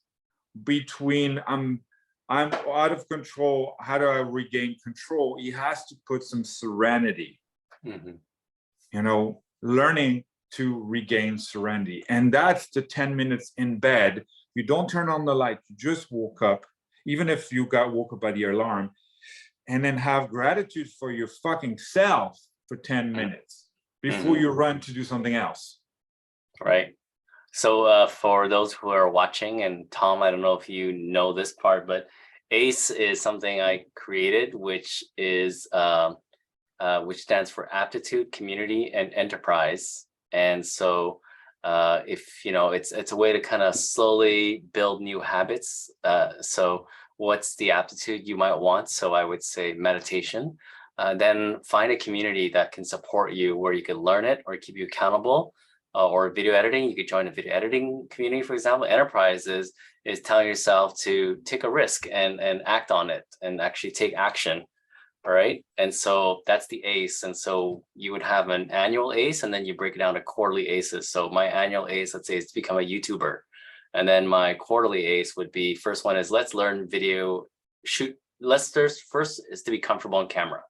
between I'm out of control, how do I regain control? He has to put some serenity, learning to regain serenity. And that's the 10 minutes in bed. You don't turn on the light, you just woke up, even if you got woke up by the alarm, and then have gratitude for your fucking self for 10 minutes before you run to do something else. Right. So for those who are watching, and Tom, I don't know if you know this part, but ACE is something I created, which is which stands for aptitude, community, and enterprise. And so if you know, it's a way to kind of slowly build new habits. So what's the aptitude you might want? So I would say meditation. Then find a community that can support you, where you can learn it or keep you accountable. Or video editing, you could join a video editing community, for example. Enterprise is telling yourself to take a risk and act on it and actually take action. All right. And so that's the ACE. And so you would have an annual ACE, and then you break it down to quarterly ACEs. So my annual ACE, let's say, is to become a YouTuber. And then my quarterly ACE would be, first one is let's learn video shoot. First is to be comfortable on camera.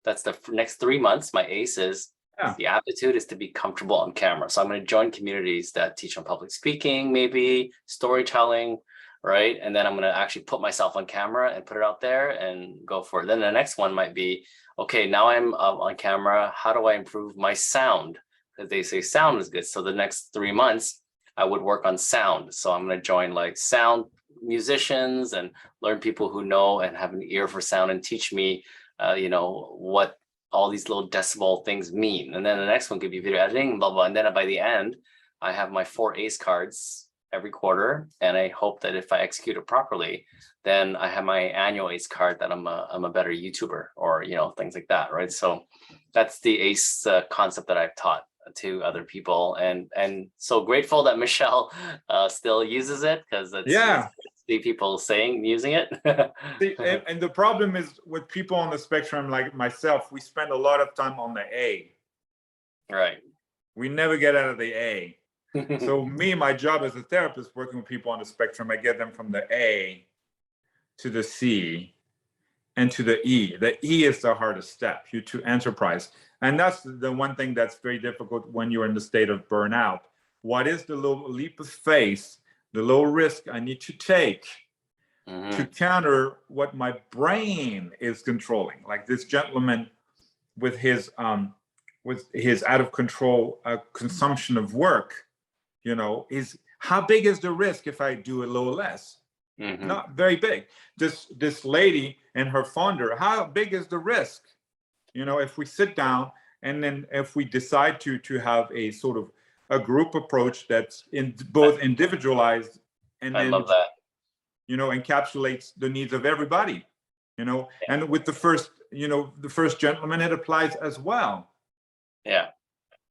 That's the next 3 months. My ACE is the aptitude is to be comfortable on camera. So I'm going to join communities that teach on public speaking, maybe storytelling, right? And then I'm going to actually put myself on camera and put it out there and go for it. Then the next one might be, okay, now I'm on camera. How do I improve my sound? Because they say sound is good. So the next 3 months, I would work on sound. So I'm going to join like sound musicians and learn people who know and have an ear for sound and teach me, you know, what all these little decibel things mean. And then the next one could be video editing, blah, blah. And then by the end, I have my 4 ACE cards every quarter. And I hope that if I execute it properly, then I have my annual ACE card that I'm a better YouTuber, or, you know, things like that, right? So that's the ACE concept that I've taught to other people. And so grateful that Michel still uses it, because it's see people using it. See, and the problem is with people on the spectrum like myself, we spend a lot of time on the A. Right. We never get out of the A. So my job as a therapist, working with people on the spectrum, I get them from the A to the C and to the E. The E is the hardest step, you to enterprise. And that's the one thing that's very difficult when you're in the state of burnout. What is the little leap of faith, the low risk I need to take to counter what my brain is controlling? Like this gentleman with his out of control consumption of work, you know, is how big is the risk if I do a little less? Not very big. This lady and her founder, how big is the risk? You know, if we sit down and then if we decide to have a sort of a group approach that's in both individualized and I then, love that, you know, encapsulates the needs of everybody, you know, and with the first gentleman, it applies as well. Yeah.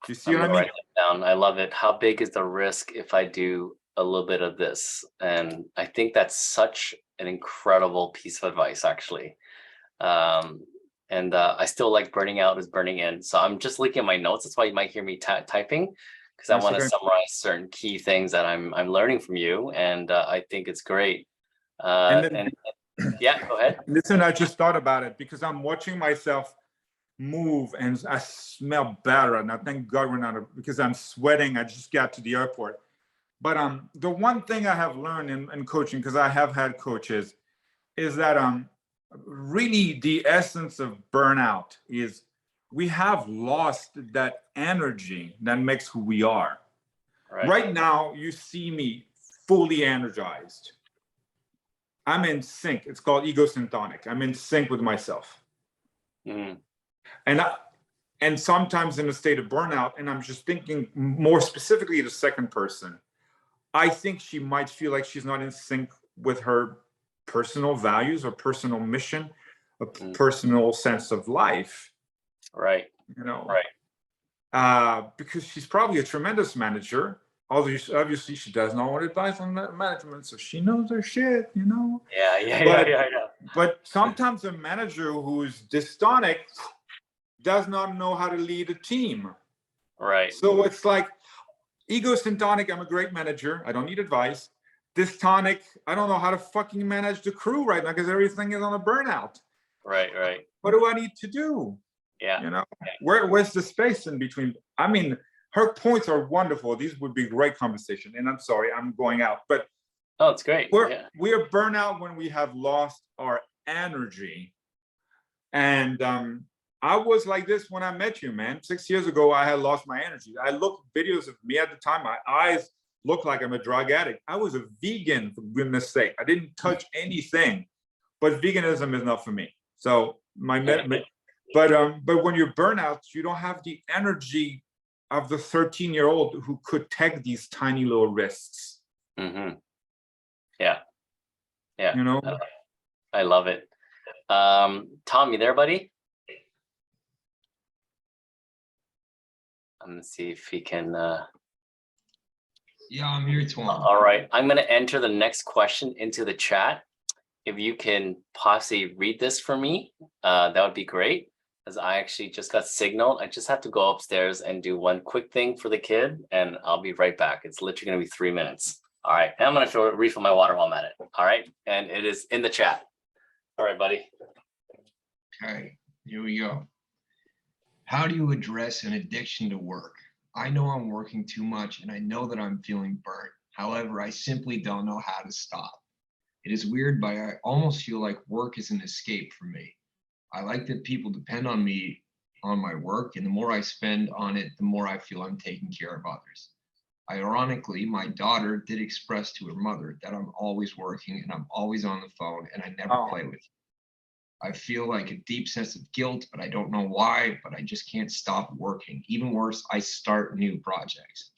You see what I mean? Write that down. I love it. How big is the risk if I do a little bit of this? And I think that's such an incredible piece of advice, actually. And I still like burning out is burning in. So I'm just looking at my notes. That's why you might hear me typing, because I want to summarize certain key things that I'm learning from you. And I think it's great. Yeah, go ahead. Listen, I just thought about it because I'm watching myself move and I smell better. Now, thank God we're not, because I'm sweating. I just got to the airport. But the one thing I have learned in coaching, because I have had coaches, is that really the essence of burnout is we have lost that energy that makes who we are. Right now, you see me fully energized. I'm in sync. It's called egosyntonic. I'm in sync with myself. And sometimes in a state of burnout, and I'm just thinking more specifically the second person, I think she might feel like she's not in sync with her personal values or personal mission, a personal sense of life. Right. You know, right. Because she's probably a tremendous manager. Although obviously she does not want advice on management, so she knows her shit, you know. Yeah. But sometimes a manager who's dystonic does not know how to lead a team. Right. So it's like egosyntonic, I'm a great manager. I don't need advice. Dystonic, I don't know how to fucking manage the crew right now because everything is on a burnout. Right. What do I need to do? Yeah. You know, where's the space in between? I mean, her points are wonderful. These would be great conversation. And I'm sorry, I'm going out, but Oh, it's great. we're burnout when we have lost our energy. And I was like this when I met you, man. 6 years ago, I had lost my energy. I looked at videos of me at the time. My eyes looked like I'm a drug addict. I was a vegan, for goodness sake. I didn't touch anything, but veganism is not for me. So but when you're burnout, you don't have the energy of the 13-year-old who could take these tiny little risks. Mm-hmm. Yeah. You know, I love it. Tom, you there, buddy? I'm gonna see if he can. Yeah, I'm here, Twan. All right, I'm gonna enter the next question into the chat. If you can possibly read this for me, that would be great. As I actually just got signaled, I just have to go upstairs and do one quick thing for the kid, and I'll be right back. It's literally gonna be 3 minutes. All right, and I'm gonna refill my water while I'm at it. All right, and it is in the chat. All right, buddy. Okay, here we go. How do you address an addiction to work? I know I'm working too much and I know that I'm feeling burnt. However, I simply don't know how to stop. It is weird, but I almost feel like work is an escape for me. I like that people depend on me on my work, and the more I spend on it, the more I feel I'm taking care of others. Ironically, my daughter did express to her mother that I'm always working and I'm always on the phone and I never play with you. I feel like a deep sense of guilt, but I don't know why, but I just can't stop working. Even worse, I start new projects.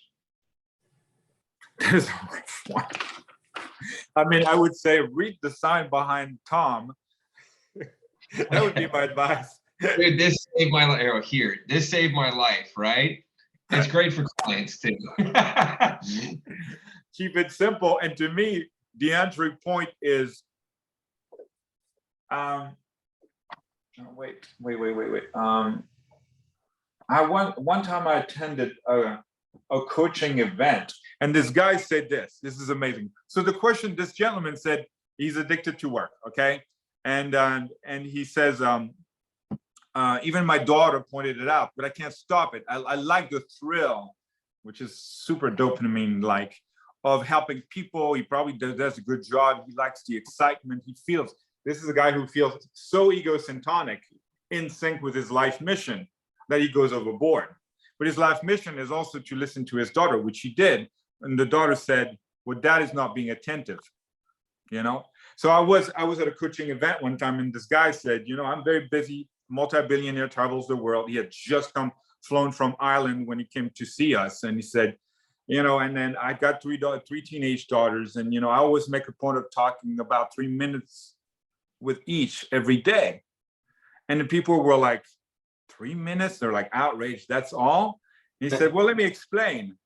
That is a rough one. I mean, I would say read the sign behind Tom. That would be my advice. Dude, this saved my life. Oh, here, this saved my life, right? It's great for clients too. Keep it simple. And to me, the entry point is, wait. One time I attended a coaching event, and this guy said this. This is amazing. So the question, this gentleman said he's addicted to work, okay? And he says, even my daughter pointed it out, but I can't stop it. I like the thrill, which is super dopamine-like, of helping people. He probably does a good job. He likes the excitement. He feels, this is a guy who feels so egocentric, in sync with his life mission, that he goes overboard. But his life mission is also to listen to his daughter, which he did. And the daughter said, well, dad is not being attentive, you know? So I was at a coaching event one time, and this guy said, you know, I'm very busy, multi-billionaire, travels the world. He had just flown from Ireland when he came to see us. And he said, you know, and then I got three teenage daughters. And, you know, I always make a point of talking about 3 minutes with each every day. And the people were like, 3 minutes? They're like outraged, that's all? He said, well, let me explain.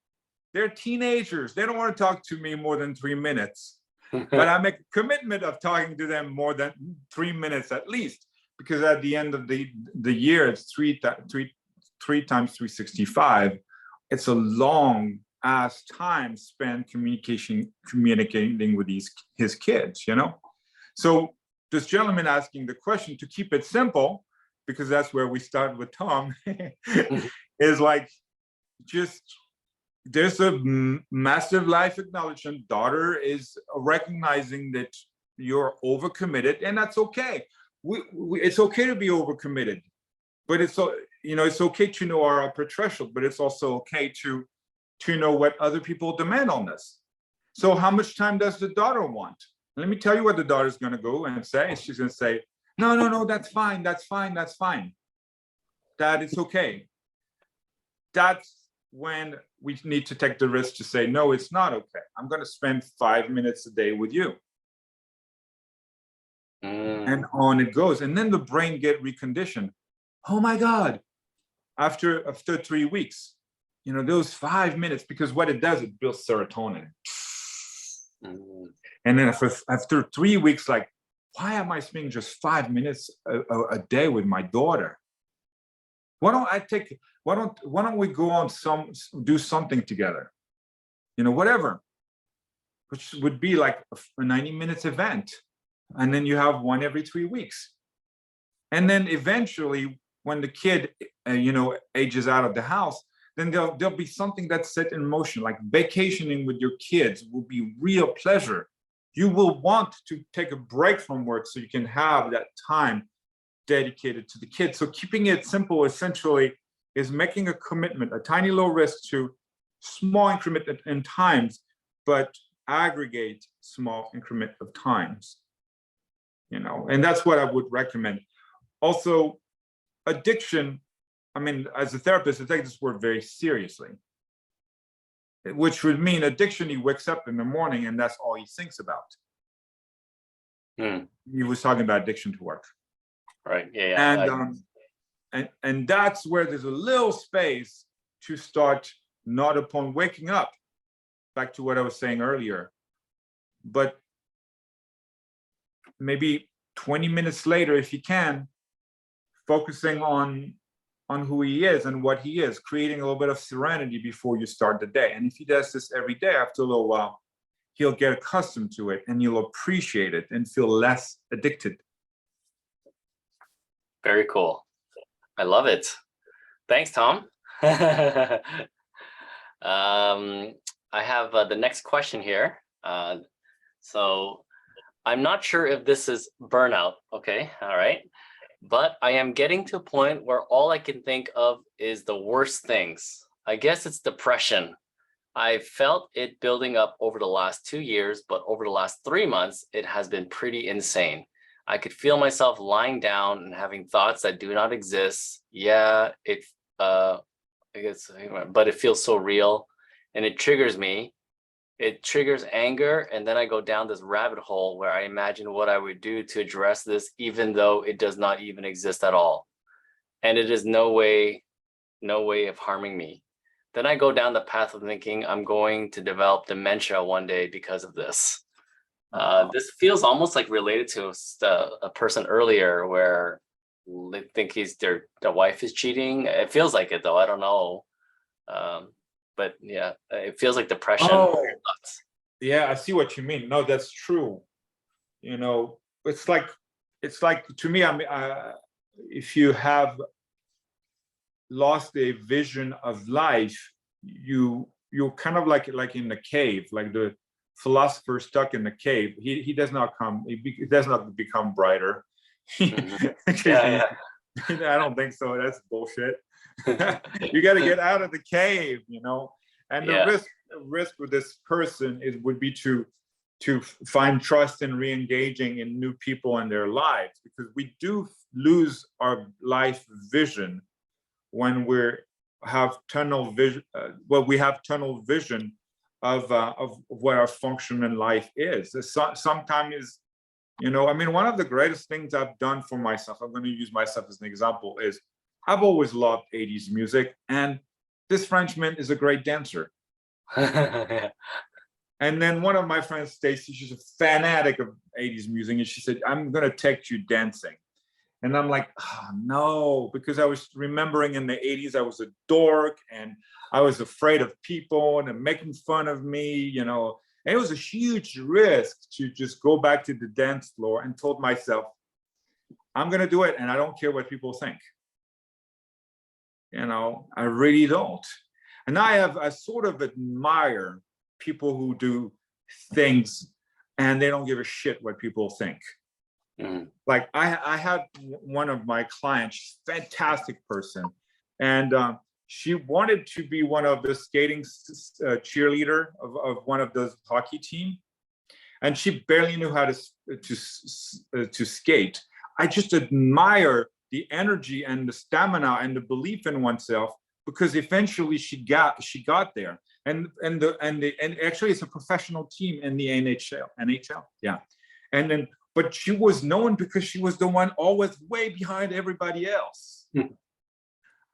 They're teenagers. They don't want to talk to me more than 3 minutes. But I make a commitment of talking to them more than 3 minutes at least, because at the end of the year, it's three times 365. It's a long ass time spent communicating with his kids, you know? So this gentleman asking the question, to keep it simple, because that's where we start with Tom, is like, just, there's a massive life acknowledgement. Daughter is recognizing that you're overcommitted, and that's okay. It's okay to be overcommitted, but it's, you know, it's okay to know our upper threshold, but it's also okay to know what other people demand on us. So how much time does the daughter want? Let me tell you what the daughter's going to go and say. She's going to say, no, that's fine. That it's okay. That's when we need to take the risk to say, no, it's not okay. I'm going to spend 5 minutes a day with you. And on it goes. And then the brain get reconditioned. Oh my God. After 3 weeks, you know, those 5 minutes, because what it does, it builds serotonin. And then after 3 weeks, like, why am I spending just 5 minutes a day with my daughter? Why don't we go on do something together? You know, whatever, which would be like a 90 minutes event. And then you have one every 3 weeks. And then eventually when the kid, you know, ages out of the house, then there'll be something that's set in motion, like vacationing with your kids will be real pleasure. You will want to take a break from work so you can have that time dedicated to the kids. So keeping it simple essentially is making a commitment, a tiny low risk to small increment in times, but aggregate small increment of times, and that's what I would recommend. Also, addiction, I mean, as a therapist, I take this word very seriously, which would mean addiction, he wakes up in the morning and that's all he thinks about. He was talking about addiction to work. Right, yeah. And that's where there's a little space to start, not upon waking up, back to what I was saying earlier, but maybe 20 minutes later, if you can, focusing on who he is and what he is, creating a little bit of serenity before you start the day. And if he does this every day, after a little while, he'll get accustomed to it and you'll appreciate it and feel less addicted. Very cool. I love it. Thanks, Tom. I have the next question here. So I'm not sure if this is burnout. Okay, all right. But I am getting to a point where all I can think of is the worst things. I guess it's depression. I felt it building up over the last 2 years, but over the last 3 months, it has been pretty insane. I could feel myself lying down and having thoughts that do not exist. Yeah, I guess, but it feels so real and it triggers me. It triggers anger, and then I go down this rabbit hole where I imagine what I would do to address this, even though it does not even exist at all. And it is no way of harming me. Then I go down the path of thinking I'm going to develop dementia one day because of this. This feels almost like related to a person earlier where they think their wife is cheating. It feels like it though, I don't know. But yeah, it feels like depression. Oh, yeah, I see what you mean. No, that's true. It's like to me, if you have lost a vision of life, you're kind of like in the cave, like the philosopher stuck in the cave. He does not become brighter. Yeah. I don't think so. That's bullshit. You got to get out of the cave, and the risk with this person would be to find trust in re-engaging in new people in their lives, because we do lose our life vision when we have tunnel vision. We have tunnel vision of what our function in life is. Sometimes, one of the greatest things I've done for myself, I'm going to use myself as an example, is I've always loved 80s music, and this Frenchman is a great dancer. And then one of my friends, Stacy, she's a fanatic of 80s music, and she said, I'm going to take you dancing. And I'm like, oh, no, because I was remembering in the 80s, I was a dork and I was afraid of people and making fun of me, And it was a huge risk to just go back to the dance floor, and told myself, I'm going to do it, and I don't care what people think. I really don't. And I sort of admire people who do things and they don't give a shit what people think. Like I had one of my clients, fantastic person, and she wanted to be one of the skating cheerleader of one of those hockey team, and she barely knew how to skate. I just admire the energy and the stamina and the belief in oneself, because eventually she got there. And actually it's a professional team in the NHL. Yeah. But she was known because she was the one always way behind everybody else.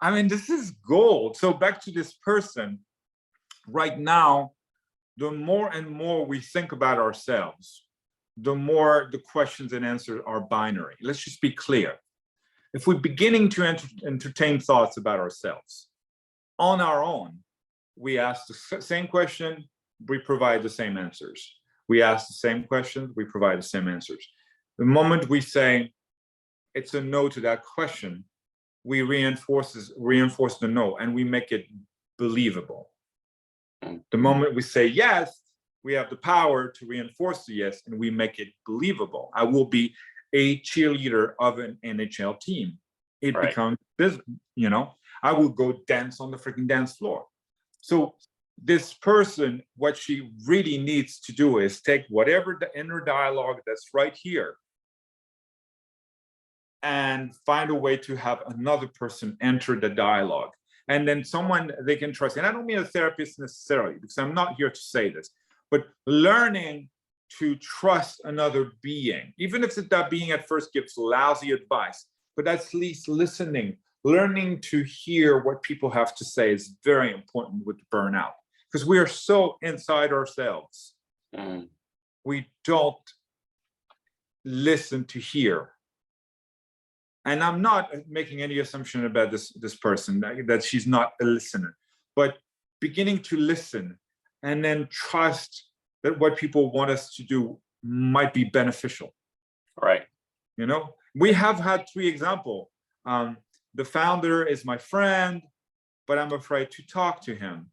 I mean, this is gold. So back to this person, right now, the more and more we think about ourselves, the more the questions and answers are binary. Let's just be clear. If we're beginning to entertain thoughts about ourselves on our own, we ask the same question, we provide the same answers. We ask the same questions, we provide the same answers. The moment we say it's a no to that question, we reinforce the no, and we make it believable. Mm. The moment we say yes, we have the power to reinforce the yes, and we make it believable. I will be a cheerleader of an NHL team. It Right. becomes business, you know. I will go dance on the freaking dance floor. So this person, what she really needs to do is take whatever the inner dialogue that's right here and find a way to have another person enter the dialogue. And then someone they can trust. And I don't mean a therapist necessarily, because I'm not here to say this, but learning to trust another being, even if that being at first gives lousy advice, but at least listening, learning to hear what people have to say is very important with burnout, because we are so inside ourselves. Mm. We don't listen to hear. And I'm not making any assumption about this person, that she's not a listener, but beginning to listen and then trust that what people want us to do might be beneficial. Right. You know, we have had 3 examples. The founder is my friend, but I'm afraid to talk to him.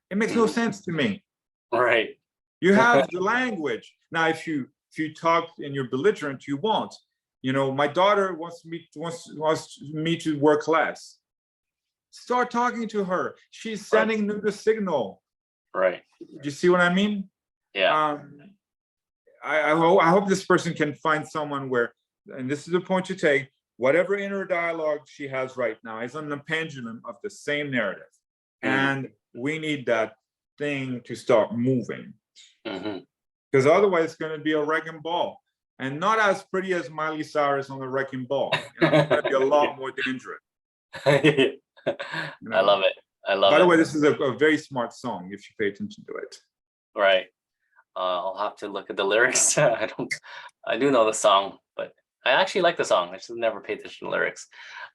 It makes no sense to me. Right. You have the language. Now, if you talk and you're belligerent, you won't. You know, my daughter wants me to work less. Start talking to her. She's sending me the signal. Right. Do you see what I mean? Yeah. I hope this person can find someone where, and this is the point to take, whatever inner dialogue she has right now is on the pendulum of the same narrative. And we need that thing to start moving. Because otherwise it's going to be a wrecking ball. And not as pretty as Miley Cyrus on the wrecking ball. You know, it's going to be a lot more dangerous. You know? I love it. I love it. By the way, this is a very smart song if you pay attention to it. Right. I'll have to look at the lyrics. I do know the song, but I actually like the song. I just never paid attention to the lyrics.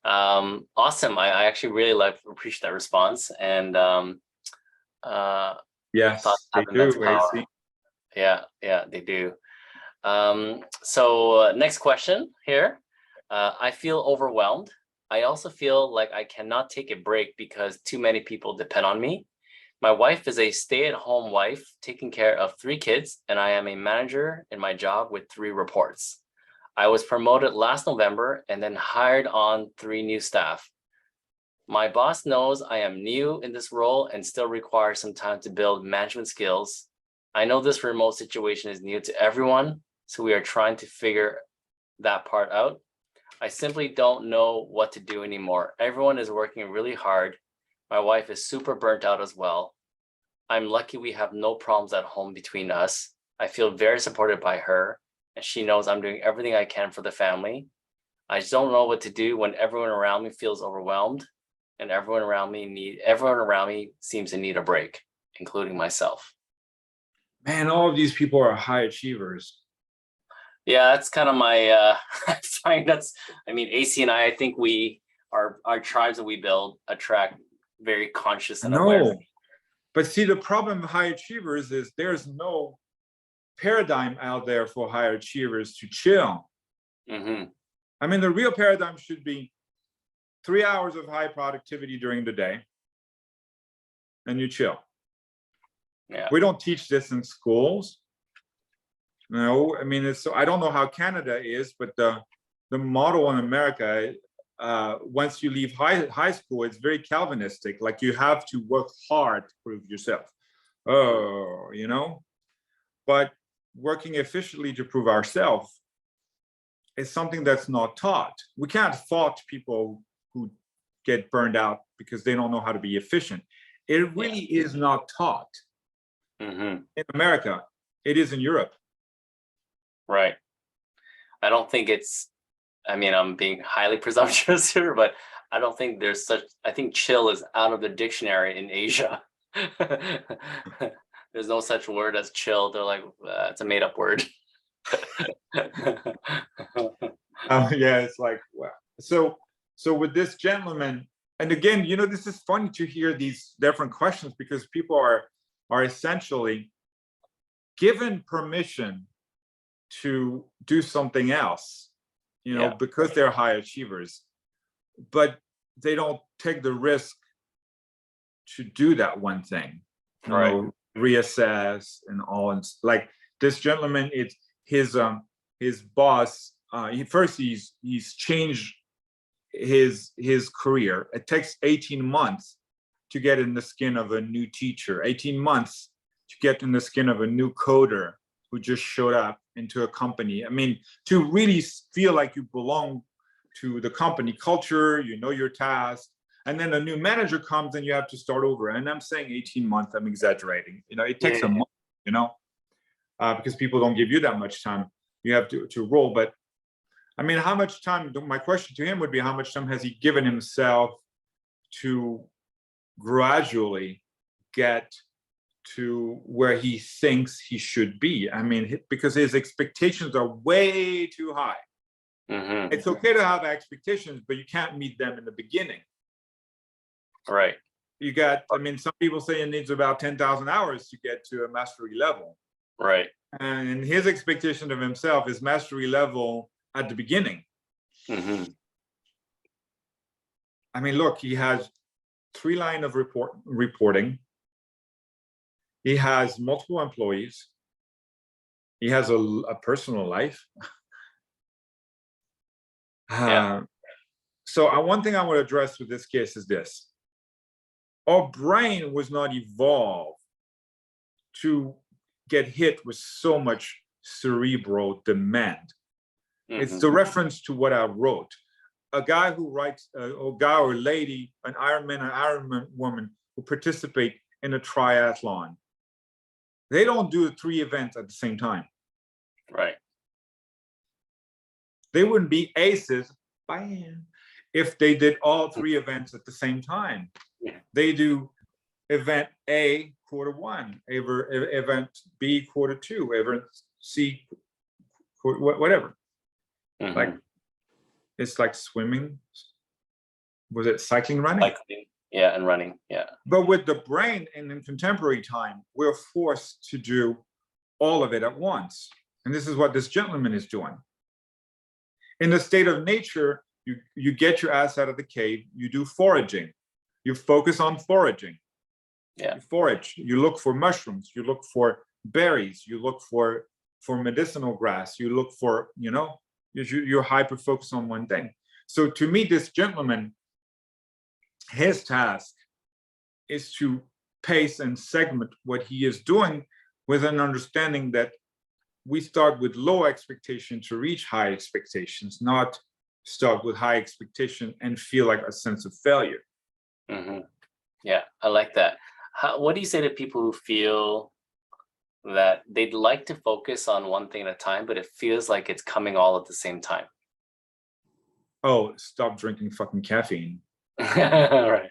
Awesome. I actually really appreciate that response. And yes, they do. Yeah, they do. So next question here. I feel overwhelmed. I also feel like I cannot take a break because too many people depend on me. My wife is a stay-at-home wife taking care of 3 kids, and I am a manager in my job with 3 reports. I was promoted last November and then hired on 3 new staff. My boss knows I am new in this role and still requires some time to build management skills. I know this remote situation is new to everyone, so we are trying to figure that part out. I simply don't know what to do anymore. Everyone is working really hard. My wife is super burnt out as well. I'm lucky we have no problems at home between us. I feel very supported by her, and she knows I'm doing everything I can for the family. I just don't know what to do when everyone around me feels overwhelmed, and everyone around me seems to need a break, including myself. Man, all of these people are high achievers. Yeah, that's kind of my I find AC and I think our tribes that we build attract very conscious and aware. But see, the problem with high achievers is there's no paradigm out there for high achievers to chill. I mean, the real paradigm should be 3 hours of high productivity during the day, and you chill. Yeah. We don't teach this in schools. No, I mean, I don't know how Canada is, but the model in America, once you leave high school, it's very Calvinistic. Like you have to work hard to prove yourself. Oh, you know, but working efficiently to prove ourselves is something that's not taught. We can't fault people who get burned out because they don't know how to be efficient. It really is not taught. In America. It is in Europe. Right. I don't think I'm being highly presumptuous here, but I don't think I think chill is out of the dictionary in Asia. There's no such word as chill. They're like, it's a made up word. Yeah, it's like, wow. So with this gentleman, and again, you know, this is funny to hear these different questions because people are essentially given permission to do something else, you know, because they're high achievers, but they don't take the risk to do that one thing, you Right. know, reassess and all. And like this gentleman, it's his boss. He's changed his career. It takes 18 months to get in the skin of a new teacher, 18 months to get in the skin of a new coder who just showed up into a company. I mean, to really feel like you belong to the company culture, you know your task, and then a new manager comes and you have to start over. And I'm saying 18 months, I'm exaggerating. You know, it takes a month, you know, because people don't give you that much time. You have to roll. But I mean, how much time, my question to him would be, how much time has he given himself to gradually get to where he thinks he should be? I mean, because his expectations are way too high. Mm-hmm. It's okay to have expectations, but you can't meet them in the beginning. Right. You got, I mean, some people say it needs about 10,000 hours to get to a mastery level. Right. And his expectation of himself is mastery level at the beginning. Mm-hmm. I mean, look, he has 3 lines of reporting. He has multiple employees. He has a personal life. Yeah. So one thing I want to address with this case is this. Our brain was not evolved to get hit with so much cerebral demand. Mm-hmm. It's the reference to what I wrote. A guy who writes, a guy or a lady, an Ironman, an Ironman woman who participate in a triathlon. They don't do 3 events at the same time. Right. They wouldn't be aces, bam, if they did all 3 events at the same time. Yeah. They do event A, quarter 1, event B, quarter 2, event C, whatever. Mm-hmm. Like, it's like swimming. Was it cycling, running? Cycling, yeah, and running, yeah. But with the brain and in contemporary time, we're forced to do all of it at once. And this is what this gentleman is doing. In the state of nature, you get your ass out of the cave, you do foraging. You focus on foraging. Yeah. You forage, you look for mushrooms, you look for berries, you look for medicinal grass, you look for, you know, you're hyper focused on one thing. So to me, this gentleman, his task is to pace and segment what he is doing with an understanding that we start with low expectation to reach high expectations, not start with high expectation and feel like a sense of failure. Mm-hmm. Yeah, I like that. What do you say to people who feel that they'd like to focus on one thing at a time, but it feels like it's coming all at the same time? Oh, stop drinking fucking caffeine. Right.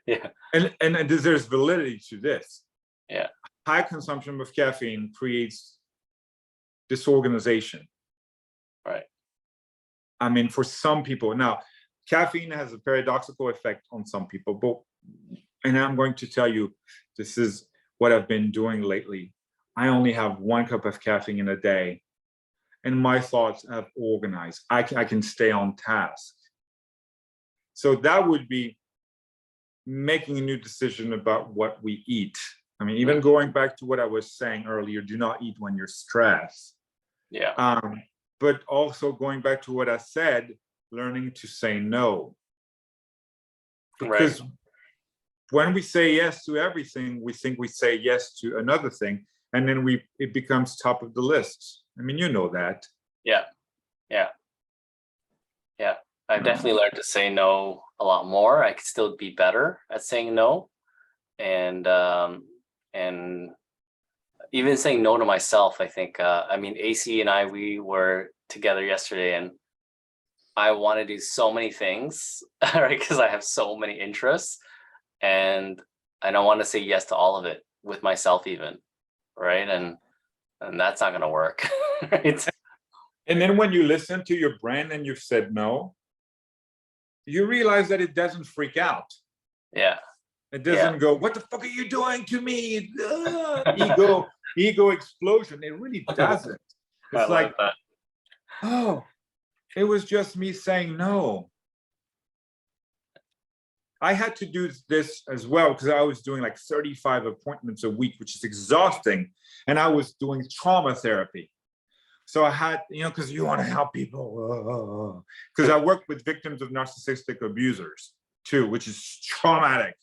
Yeah. And there's validity to this. Yeah. High consumption of caffeine creates disorganization. Right. I mean, for some people, now, caffeine has a paradoxical effect on some people, but, and I'm going to tell you, this is what I've been doing lately. I only have 1 cup of caffeine in a day, and my thoughts have organized. I can stay on task. So that would be making a new decision about what we eat. I mean, even going back to what I was saying earlier, do not eat when you're stressed. Yeah. But also going back to what I said, learning to say no. Because when we say yes to everything, we think we say yes to another thing, and then it becomes top of the list. I mean, you know that. Yeah. Yeah. Yeah. I've definitely learned to say no a lot more. I could still be better at saying no. And even saying no to myself, I think, I mean, AC and I, we were together yesterday, and I want to do so many things, right? Because I have so many interests, and I don't want to say yes to all of it with myself even, right? And that's not going to work, right? And then when you listen to your brain and you've said no, you realize that it doesn't freak out. Yeah. It doesn't go, what the fuck are you doing to me? Ego explosion. It really doesn't. It's like, that. oh, it was just me saying no. I had to do this as well because I was doing like 35 appointments a week, which is exhausting. And I was doing trauma therapy. So I had, because you want to help people. Because I worked with victims of narcissistic abusers too, which is traumatic.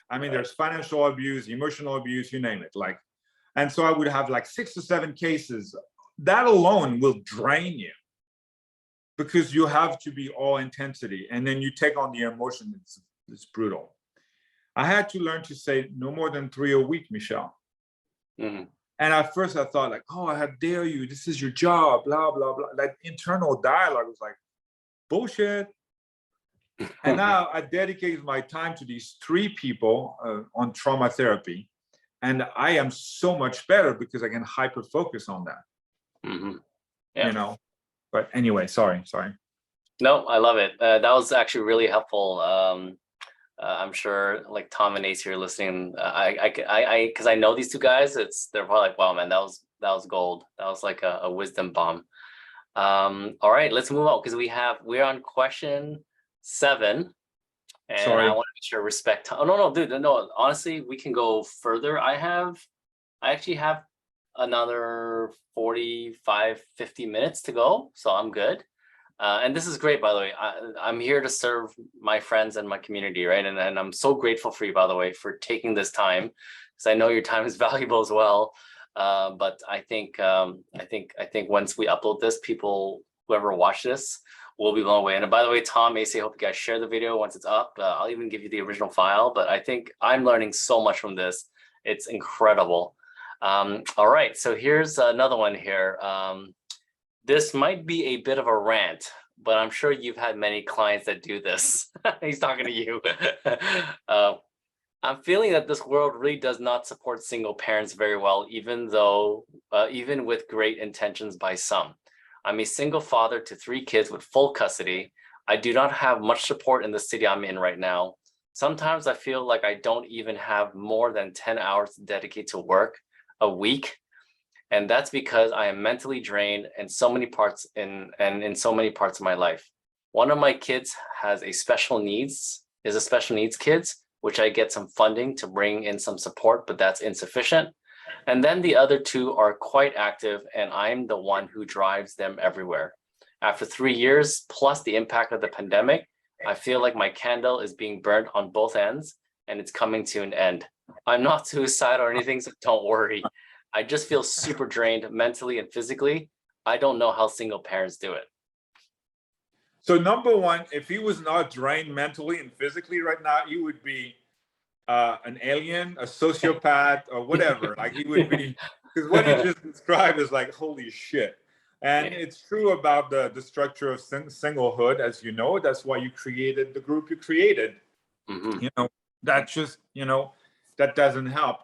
I mean, there's financial abuse, emotional abuse, you name it. And so I would have like 6 to 7 cases. That alone will drain you because you have to be all intensity. And then you take on the emotion. It's brutal. I had to learn to say no more than 3 a week, Michel. Mm-hmm. And at first I thought like, oh, how dare you? This is your job, blah, blah, blah. That internal dialogue was like, bullshit. And now I dedicated my time to these 3 people on trauma therapy. And I am so much better because I can hyper focus on that. Mm-hmm. Yeah. But anyway, sorry. No, I love it. That was actually really helpful. I'm sure like Tom and Ace here listening, because I know these 2 guys, they're probably like, wow, man, that was gold. That was like a wisdom bomb. All right, let's move on because we're on question 7. And Sorry. I want to make sure respect. Oh, no, dude, no, honestly, we can go further. I actually have another 45, 50 minutes to go. So I'm good. And this is great, by the way. I'm here to serve my friends and my community, right? And I'm so grateful for you, by the way, for taking this time, because I know your time is valuable as well. But I think once we upload this, people, whoever watch this, will be blown away. And by the way, Tom, AC, I hope you guys share the video once it's up. I'll even give you the original file. But I think I'm learning so much from this. It's incredible. All right, so here's another one here. This might be a bit of a rant, but I'm sure you've had many clients that do this. He's talking to you. I'm feeling that this world really does not support single parents very well, even with great intentions by some. I'm a single father to 3 kids with full custody. I do not have much support in the city I'm in right now. Sometimes I feel like I don't even have more than 10 hours to dedicate to work a week. And that's because I am mentally drained in so many parts of my life. One of my kids is a special needs kids, which I get some funding to bring in some support, but that's insufficient. And then the other 2 are quite active, and I'm the one who drives them everywhere. After 3 years, plus the impact of the pandemic, I feel like my candle is being burnt on both ends, and it's coming to an end. I'm not suicidal or anything, so don't worry. I just feel super drained mentally and physically. I don't know how single parents do it. So number one, if he was not drained mentally and physically right now, he would be an alien, a sociopath, or whatever. Like he would be, because what he just described is like, holy shit. And it's true about the structure of singlehood, as you know. That's why you created the group you created. Mm-hmm. That just, that doesn't help.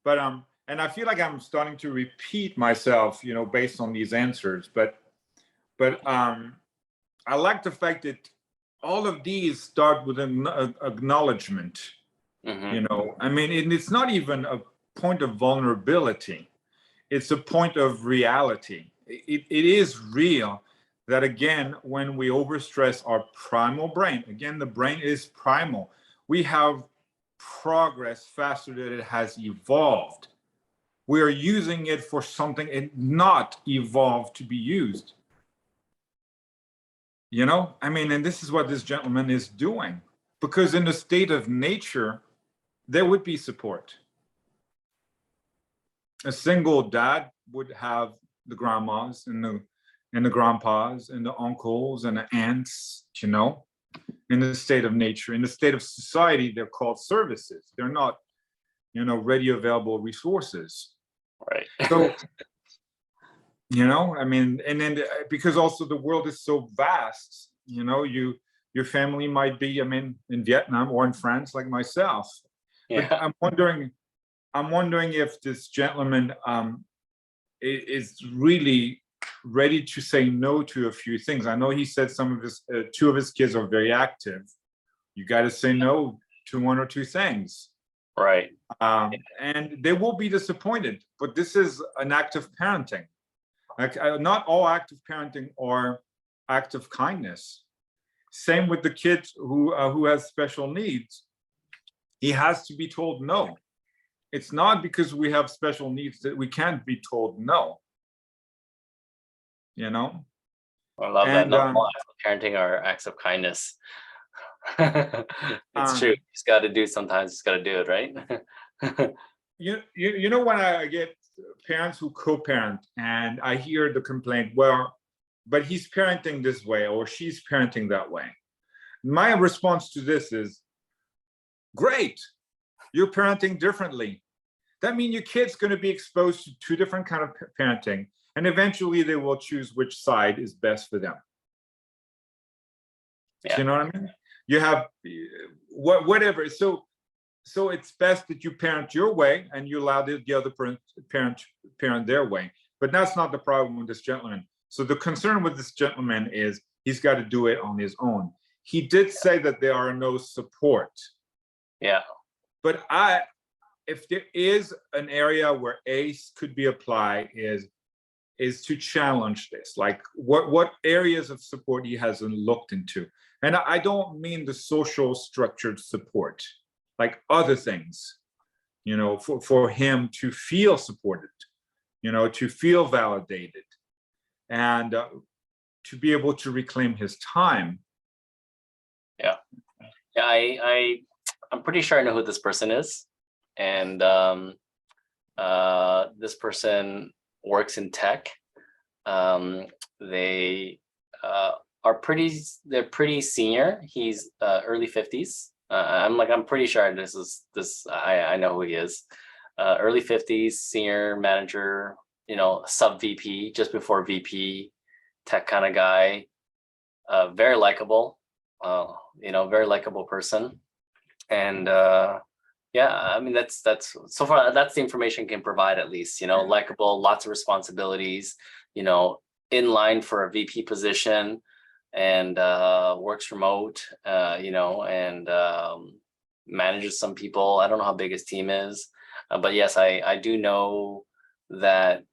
But and I feel like I'm starting to repeat myself, based on these answers. But I like the fact that all of these start with an acknowledgement. Mm-hmm. I mean, it's not even a point of vulnerability. It's a point of reality. It is real that, again, when we overstress our primal brain, again, the brain is primal. We have progress faster than it has evolved. We are using it for something it not evolved to be used. And this is what this gentleman is doing, because in the state of nature, there would be support. A single dad would have the grandmas and the grandpas and the uncles and the aunts, in the state of nature. In the state of society, they're called services. They're not, ready available resources. Right. So, and then because also the world is so vast, your family might be, in Vietnam or in France, like myself. Yeah. But I'm wondering if this gentleman is really ready to say no to a few things. I know he said two of his kids are very active. You got to say no to 1 or 2 things. Right. And they will be disappointed, but this is an act of parenting. Like, not all active parenting are acts of kindness. Same with the kids who has special needs. He has to be told no. It's not because we have special needs that we can't be told no. You know? I love that. And Not all acts of parenting are acts of kindness. It's true. You just got to do sometimes. Just got to do it, right? You know, when I get parents who co-parent and I hear the complaint, well, but he's parenting this way or she's parenting that way. My response to this is, great, you're parenting differently. That means your kid's going to be exposed to two different kinds of parenting, and eventually they will choose which side is best for them. Yeah. You know what I mean? You have whatever. So it's best that you parent your way and you allow the other parent their way. But that's not the problem with this gentleman. So the concern with this gentleman is he's got to do it on his own. He did say that there are no support. Yeah. But if there is an area where ACE could be applied is to challenge this. Like what areas of support he hasn't looked into. And I don't mean the social structured support, like other things, you know, for him to feel supported, you know, to feel validated, and to be able to reclaim his time. Yeah. I'm pretty sure I know who this person is. And this person works in tech. They're pretty senior. He's early 50s. I'm pretty sure I know who he is. Early 50s, senior manager, you know, sub VP, just before VP, tech kind of guy. Very likable, you know, very likable person. And yeah, I mean, that's so far, that's the information can provide, at least, you know, likable, lots of responsibilities, you know, in line for a VP position, and works remote, you know, and manages some people. I don't know how big his team is, but yes, I do know that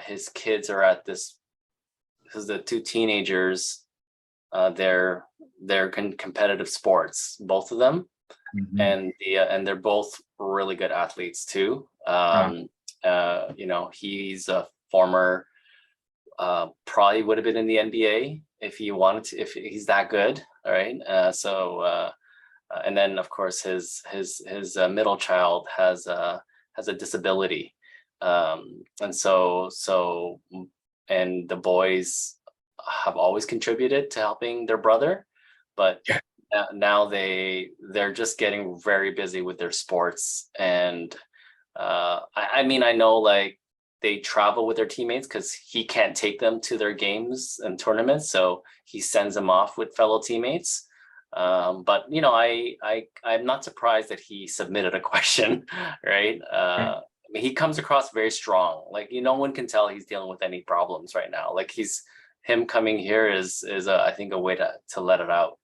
his kids are at this is the two teenagers. They're competitive sports, both of them. Mm-hmm. And they're both really good athletes too. You know, he's a former, probably would have been in the NBA if he wanted to, if he's that good. All right. And then of course his middle child has a disability. And and the boys have always contributed to helping their brother, but yeah. Now they're just getting very busy with their sports. And I mean, I know, like, they travel with their teammates because he can't take them to their games and tournaments, so he sends them off with fellow teammates. But you know, I'm not surprised that he submitted a question, right? I mean, he comes across very strong. Like, no one can tell he's dealing with any problems right now. Like, him coming here is I think a way to let it out.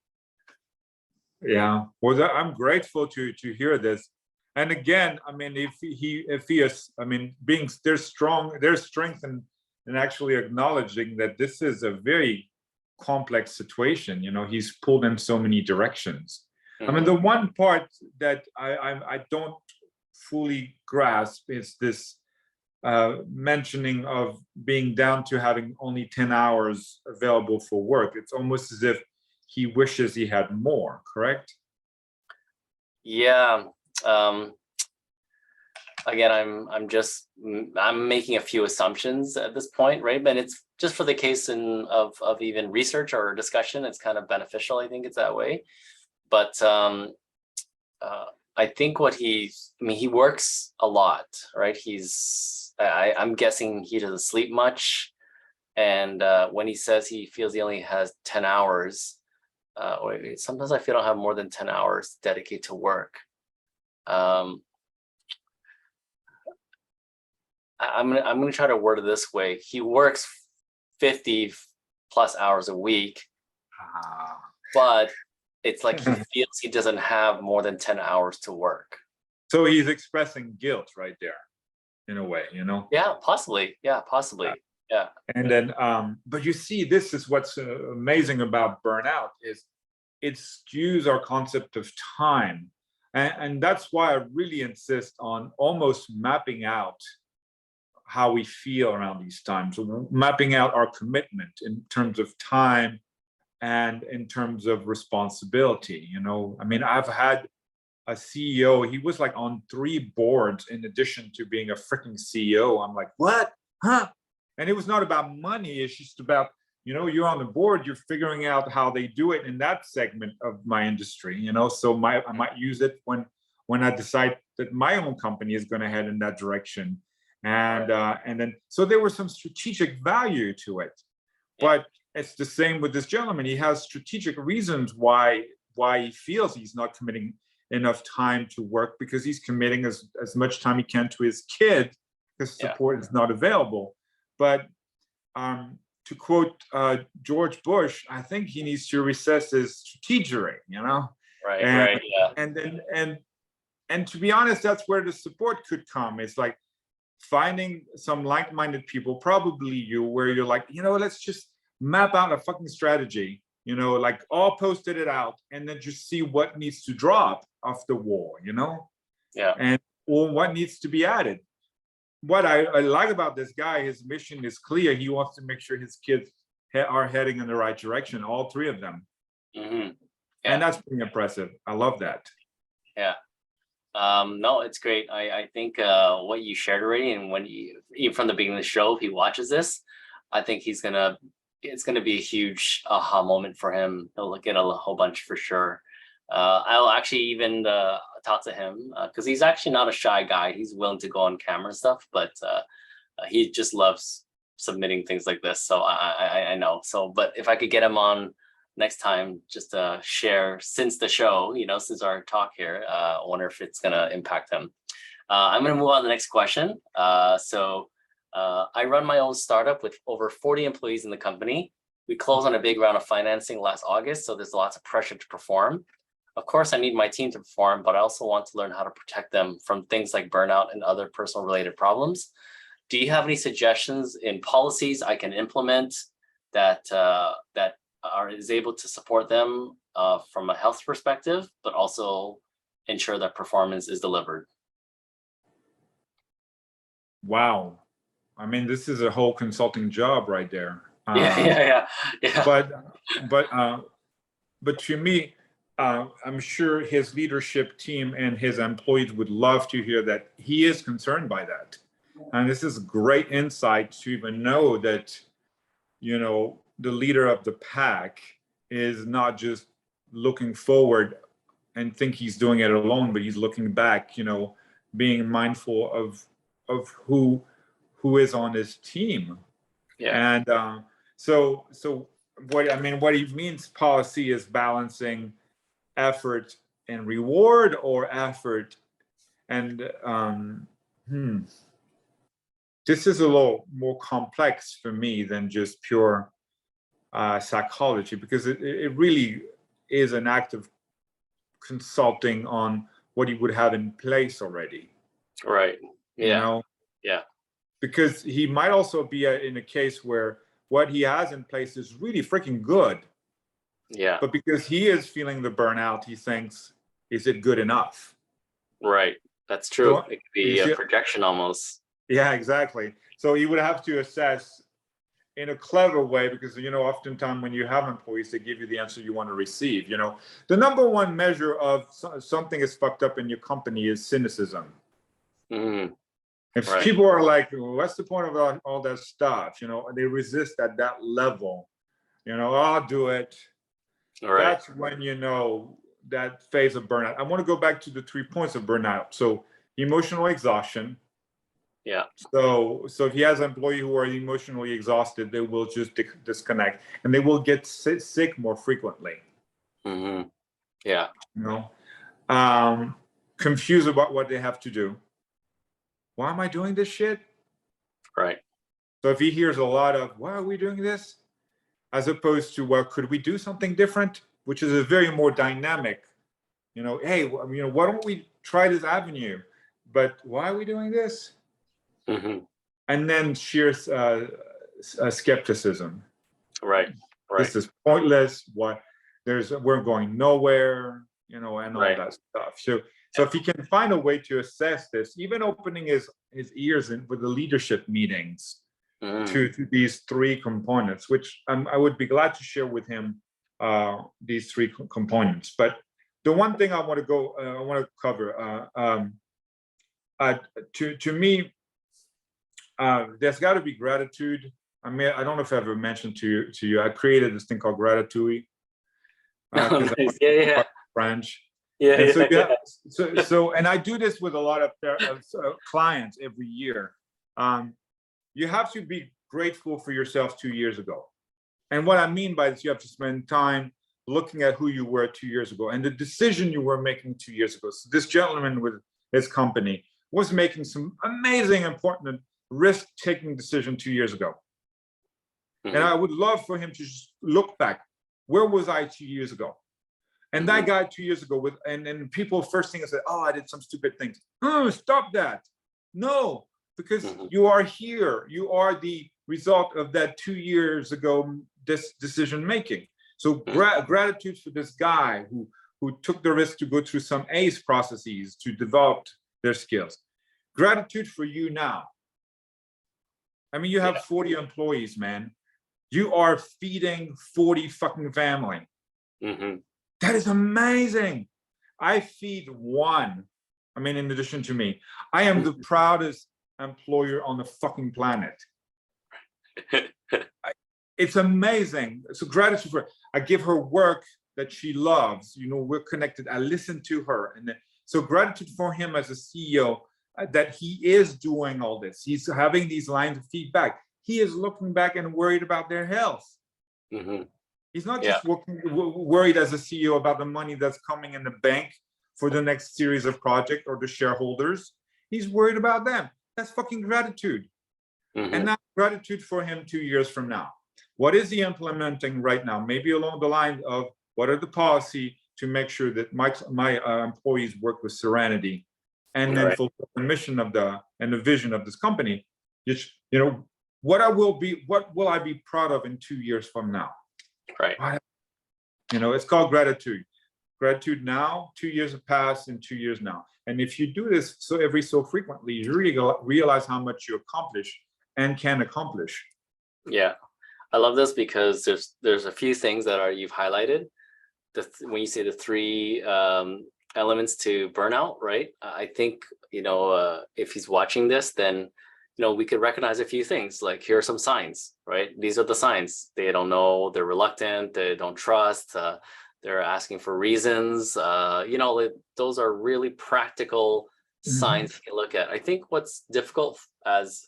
Yeah, well, I'm grateful to hear this. And again, I mean, if he is, I mean, there's strength in actually acknowledging that this is a very complex situation. You know, he's pulled in so many directions. Mm-hmm. I mean, the one part that I don't fully grasp is this mentioning of being down to having only 10 hours available for work. It's almost as if he wishes he had more, correct? Yeah. Again, I'm making a few assumptions at this point, right? But it's just for the case of even research or discussion. It's kind of beneficial. I think it's that way. But I think he works a lot, right? I'm guessing he doesn't sleep much. And when he says he feels he only has 10 hours, sometimes I feel I don't have more than 10 hours dedicated to work. I'm gonna try to word it this way. He works 50 plus hours a week, but it's like he feels he doesn't have more than 10 hours to work. So he's expressing guilt right there, in a way, you know? Yeah, possibly. Yeah, possibly. Yeah. And then, but you see, this is what's amazing about burnout is it skews our concept of time. And that's why I really insist on almost mapping out how we feel around these times, so mapping out our commitment in terms of time and in terms of responsibility. You know, I mean, I've had a CEO, he was like on 3 boards in addition to being a freaking CEO. I'm like, what? Huh? And it was not about money, it's just about, you know, you're on the board, you're figuring out how they do it in that segment of my industry, you know. So I might use it when I decide that my own company is going to head in that direction. And then so there was some strategic value to it. But it's the same with this gentleman. He has strategic reasons why he feels he's not committing enough time to work, because he's committing as much time he can to his kid, because support is not available. But to quote George Bush, I think he needs to reassess his strategy, you know? Right. And to be honest, that's where the support could come. It's like finding some like-minded people, probably you, where you're like, you know, let's just map out a fucking strategy, you know, like all posted it out, and then just see what needs to drop off the wall, you know? And or what needs to be added. What I like about this guy, his mission is clear. He wants to make sure his kids are heading in the right direction, all 3 of them. And that's pretty impressive. I love that. No, it's great. I think what you shared already, and when even from the beginning of the show, if he watches this, I think it's gonna be a huge aha moment for him. He'll get a whole bunch for sure. I'll actually even talk to him because he's actually not a shy guy. He's willing to go on camera and stuff, but he just loves submitting things like this. So I know. So, but if I could get him on next time, just to share since the show, you know, since our talk here, I wonder if it's gonna impact him. I'm gonna move on to the next question. I run my own startup with over 40 employees in the company. We closed on a big round of financing last August, so there's lots of pressure to perform. Of course, I need my team to perform, but I also want to learn how to protect them from things like burnout and other personal related problems. Do you have any suggestions in policies I can implement that is able to support them from a health perspective, but also ensure that performance is delivered? Wow. I mean, this is a whole consulting job right there. Yeah. But to me, I'm sure his leadership team and his employees would love to hear that he is concerned by that. And this is great insight to even know that, you know, the leader of the pack is not just looking forward and think he's doing it alone, but he's looking back, you know, being mindful of who is on his team. And so what he means policy is balancing effort and reward, or effort and this is a little more complex for me than just pure psychology, because it really is an act of consulting on what he would have in place already. Right. You know? Because he might also be in a case where what he has in place is really freaking good. But because he is feeling the burnout, he thinks, is it good enough? Right. That's true. So, it could be a projection almost. Yeah, exactly. So you would have to assess in a clever way, because, you know, oftentimes when you have employees, they give you the answer you want to receive. You know, the number one measure of something is fucked up in your company is cynicism. If people are like, what's the point of all that stuff? You know, they resist at that level. You know, I'll do it. That's when, you know, that phase of burnout. I want to go back to the 3 points of burnout. So emotional exhaustion. So if he has an employee who are emotionally exhausted, they will just disconnect, and they will get sick more frequently. You know, confused about what they have to do. Why am I doing this shit? So if he hears a lot of, why are we doing this? As opposed to, well, could we do something different? Which is a very more dynamic, you know, hey, you know, why don't we try this avenue? But why are we doing this? And then sheer skepticism. Right. This is pointless. We're going nowhere, and all that stuff. So if he can find a way to assess this, even opening his ears in with the leadership meetings to these three components, which I would be glad to share with him these three components. But the one thing I want to cover, to me, there's got to be gratitude. I mean, I don't know if I ever mentioned to you, I created this thing called Gratitude. Yeah. French. Yeah. And so and I do this with a lot of clients every year. You have to be grateful for yourself 2 years ago. And what I mean by this, you have to spend time looking at who you were 2 years ago and the decision you were making 2 years ago. So this gentleman with his company was making some amazing, important, risk-taking decision 2 years ago. And I would love for him to just look back. Where was I 2 years ago? And that guy 2 years ago and people first thing I said, oh, I did some stupid things. Oh, stop that. No, because you are here. You are the result of that 2 years ago decision making. So gratitude for this guy who took the risk to go through some ACE processes to develop their skills. Gratitude for you now. I mean, you have 40 employees, man. You are feeding 40 fucking family. That is amazing. I feed one. I mean, in addition to me, I am the proudest employer on the fucking planet. It's amazing. So gratitude for, I give her work that she loves. We're connected. I listen to her. And so gratitude for him as a CEO, that he is doing all this. He's having these lines of feedback. He is looking back and worried about their health. He's not just worried as a CEO about the money that's coming in the bank for the next series of projects or the shareholders. He's worried about them. That's fucking gratitude. And now gratitude for him 2 years from now. What is he implementing right now? Maybe along the line of what are the policy to make sure that my employees work with serenity and then fulfill the mission of the vision of this company. What will I be proud of in 2 years from now? Right. It's called gratitude. Gratitude now, 2 years have passed and 2 years now. And if you do this every so frequently, you really realize how much you accomplish and can accomplish. Yeah. I love this because there's a few things that you've highlighted. When you say the three elements to burnout, right? I think, if he's watching this, then we could recognize a few things, like here are some signs, right? These are the signs. They don't know, they're reluctant, they don't trust, they're asking for reasons. Those are really practical signs you can look at. I think what's difficult as,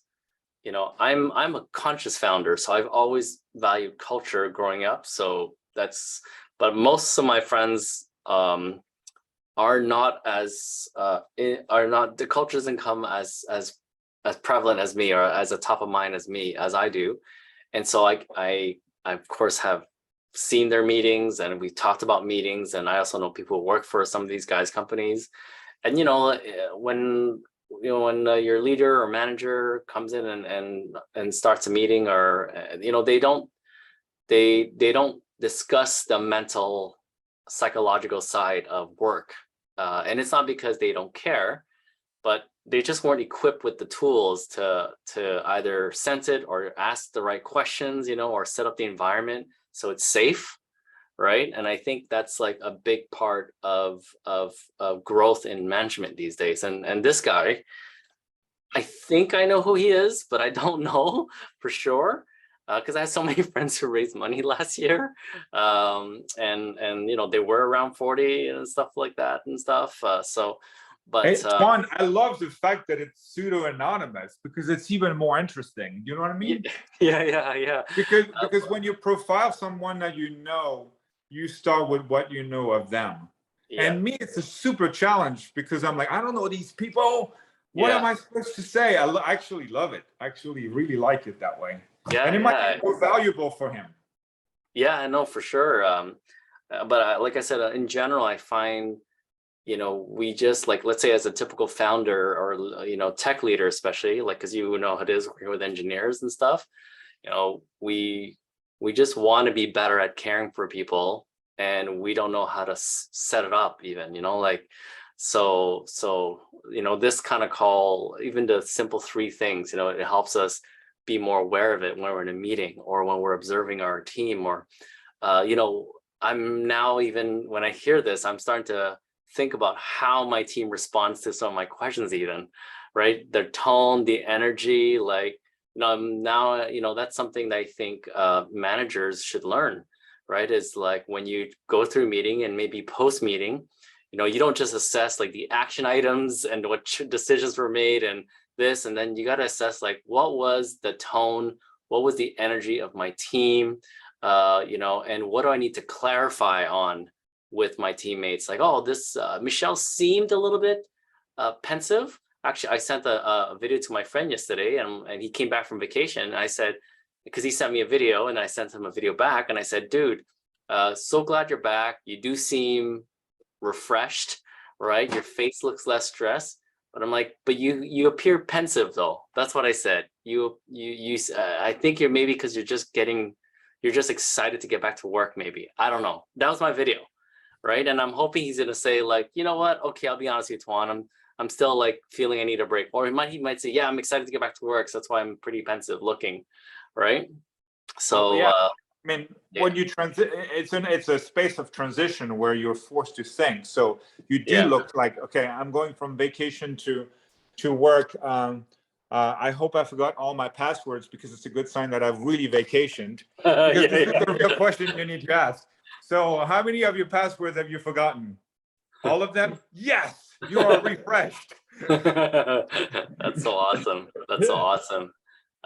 I'm a conscious founder, so I've always valued culture growing up. So but most of my friends are not the culture doesn't come as prevalent as me or as a top of mind as I do. And so I of course have seen their meetings and we've talked about meetings, and I also know people who work for some of these guys' companies. And when your leader or manager comes in and starts a meeting, or they don't discuss the mental psychological side of work, and it's not because they don't care, but they just weren't equipped with the tools to either sense it or ask the right questions, or set up the environment so it's safe, right? And I think that's like a big part of growth in management these days. And this guy, I think I know who he is, but I don't know for sure, because I have so many friends who raised money last year, and they were around 40 and stuff like that and stuff. But it's fun. I love the fact that it's pseudo-anonymous because it's even more interesting. You know what I mean? Yeah. Because when you profile someone that you start with what you know of them. Yeah. And me, it's a super challenge because I'm like, I don't know these people. What am I supposed to say? I actually love it. I actually really like it that way. Yeah, and it might be more valuable for him. Yeah, I know for sure. But like I said, in general, I find, we just let's say as a typical founder or, tech leader, especially because how it is working with engineers and stuff, you know, we just want to be better at caring for people, and we don't know how to set it up even, you know, like, so you know, this kind of call, even the simple 3 things, you know, it helps us be more aware of it when we're in a meeting or when we're observing our team, or you know, I'm now, even when I hear this, I'm starting to think about how my team responds to some of my questions even, right? Their tone, the energy, like, you know, now, you know, that's something that I think managers should learn, right? Is like when you go through a meeting and maybe post-meeting, you know, you don't just assess like the action items and what decisions were made and this, and then you got to assess like, what was the tone, what was the energy of my team, you know, and what do I need to clarify on with my teammates? Like, oh, this Michel seemed a little bit pensive. Actually, I sent a video to my friend yesterday, and he came back from vacation. And I said, because he sent me a video, and I sent him a video back, and I said, dude, so glad you're back. You do seem refreshed, right? Your face looks less stressed. But I'm like, but you appear pensive though. That's what I said. I think you're, maybe because you're just excited to get back to work. Maybe, I don't know. That was my video, right? And I'm hoping he's gonna say like, you know what? Okay, I'll be honest with you, Tuan. I'm still like feeling I need a break. Or he might say, yeah, I'm excited to get back to work, so that's why I'm pretty pensive looking, right? So yeah. I mean, yeah. when you transit, it's a space of transition where you're forced to think. So you do Yeah. look like, okay, I'm going from vacation to work. I hope I forgot all my passwords, because it's a good sign that I've really vacationed. Because Yeah, this is the real question you need to ask. So how many of your passwords have you forgotten? All of them? Yes, you are refreshed. That's so awesome. That's so awesome.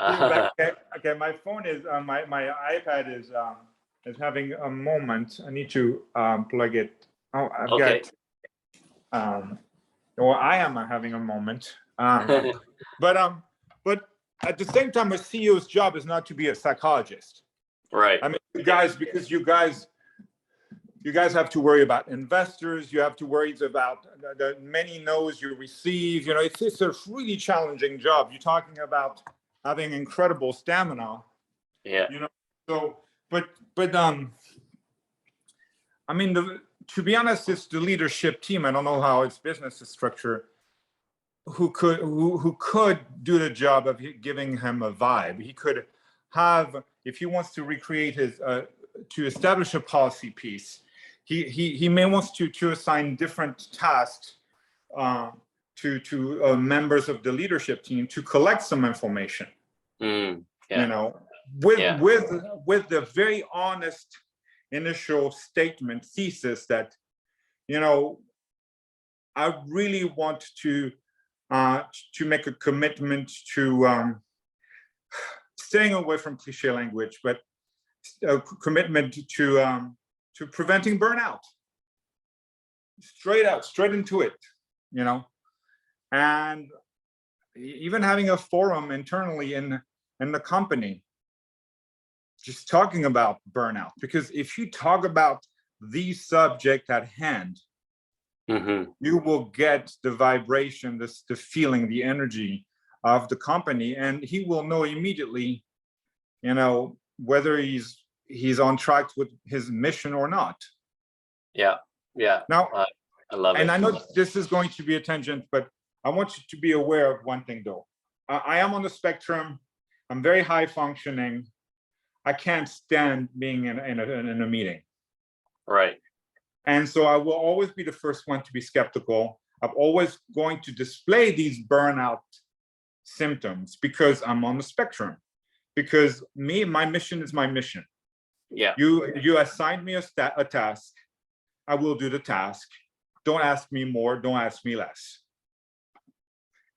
Okay, my phone is my iPad is having a moment. I need to plug it. Oh, I've Okay. got well, I am having a moment. But at the same time, a CEO's job is not to be a psychologist. Right. I mean, you guys, because you guys have to worry about investors. You have to worry about the many no's you receive. You know, it's a really challenging job. You're talking about having incredible stamina. Yeah. You know, so but I mean, to be honest, it's the leadership team. I don't know how its business is structured, who could do the job of giving him a vibe. He could have, if he wants to recreate his to establish a policy piece, he may wants to assign different tasks to members of the leadership team to collect some information. Yeah. You know, with Yeah. with the very honest initial statement thesis that, you know, I really want to make a commitment to staying away from cliche language, but a commitment to preventing burnout. Straight into it, you know, and even having a forum internally in the company, just talking about burnout. Because if you talk about the subject at hand, you will get the vibration, the feeling, the energy of the company, and he will know immediately, you know, whether he's on track with his mission or not. Yeah. Now, I love it. and I know this is going to be a tangent, but I want you to be aware of one thing, though. I am on the spectrum. I'm very high functioning. I can't stand being in a meeting. Right. And so I will always be the first one to be skeptical. I'm always going to display these burnout symptoms because I'm on the spectrum. Because my mission is my mission. Yeah. You assigned me a task. I will do the task. Don't ask me more. Don't ask me less.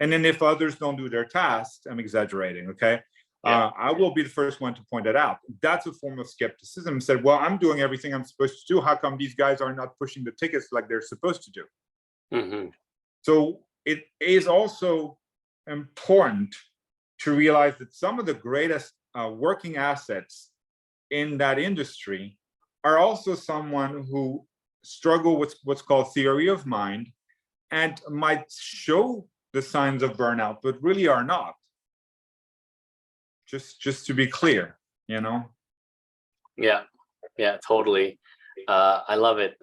And then if others don't do their tasks, I'm exaggerating, okay? Yeah. I will be the first one to point it out. That's a form of skepticism. Said, well, I'm doing everything I'm supposed to do. How come these guys are not pushing the tickets like they're supposed to do? So it is also important to realize that some of the greatest working assets in that industry are also someone who struggle with what's called theory of mind and might show the signs of burnout, but really are not. just to be clear, you know. Yeah, yeah, totally. I love it.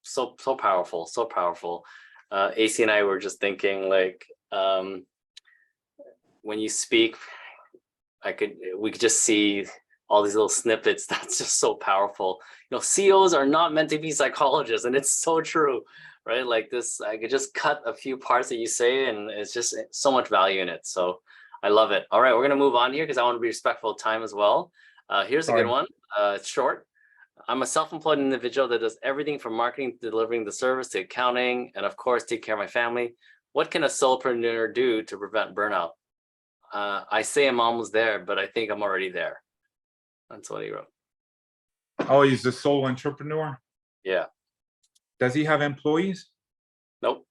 So powerful, so powerful. AC and I were just thinking, like, when you speak, we could just see all these little snippets. That's just so powerful. You know, CEOs are not meant to be psychologists, and it's so true, right? Like this, I could just cut a few parts that you say, and it's just so much value in it. So I love it. All right, we're gonna move on here because I want to be respectful of time as well. Here's a good one. It's short. I'm a self-employed individual that does everything from marketing to delivering the service to accounting, and of course, take care of my family. What can a solopreneur do to prevent burnout? I say I'm almost there, but I think I'm already there. That's what he wrote. Oh, he's a solo entrepreneur? Yeah. Does he have employees? Nope.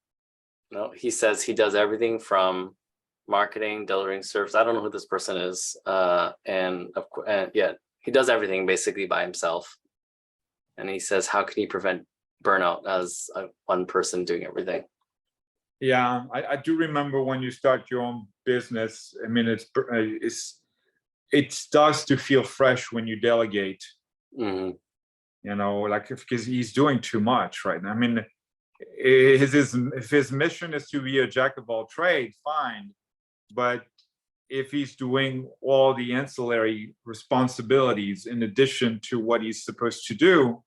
No, he says he does everything from marketing, delivering service. I don't know who this person is. And of course, yeah, he does everything basically by himself. And he says, how can he prevent burnout as one person doing everything? Yeah, I do remember when you start your own business. I mean, it starts to feel fresh when you delegate. Mm-hmm. You know, like because he's doing too much right now. I mean, if his mission is to be a jack of all trades, fine. But if he's doing all the ancillary responsibilities in addition to what he's supposed to do,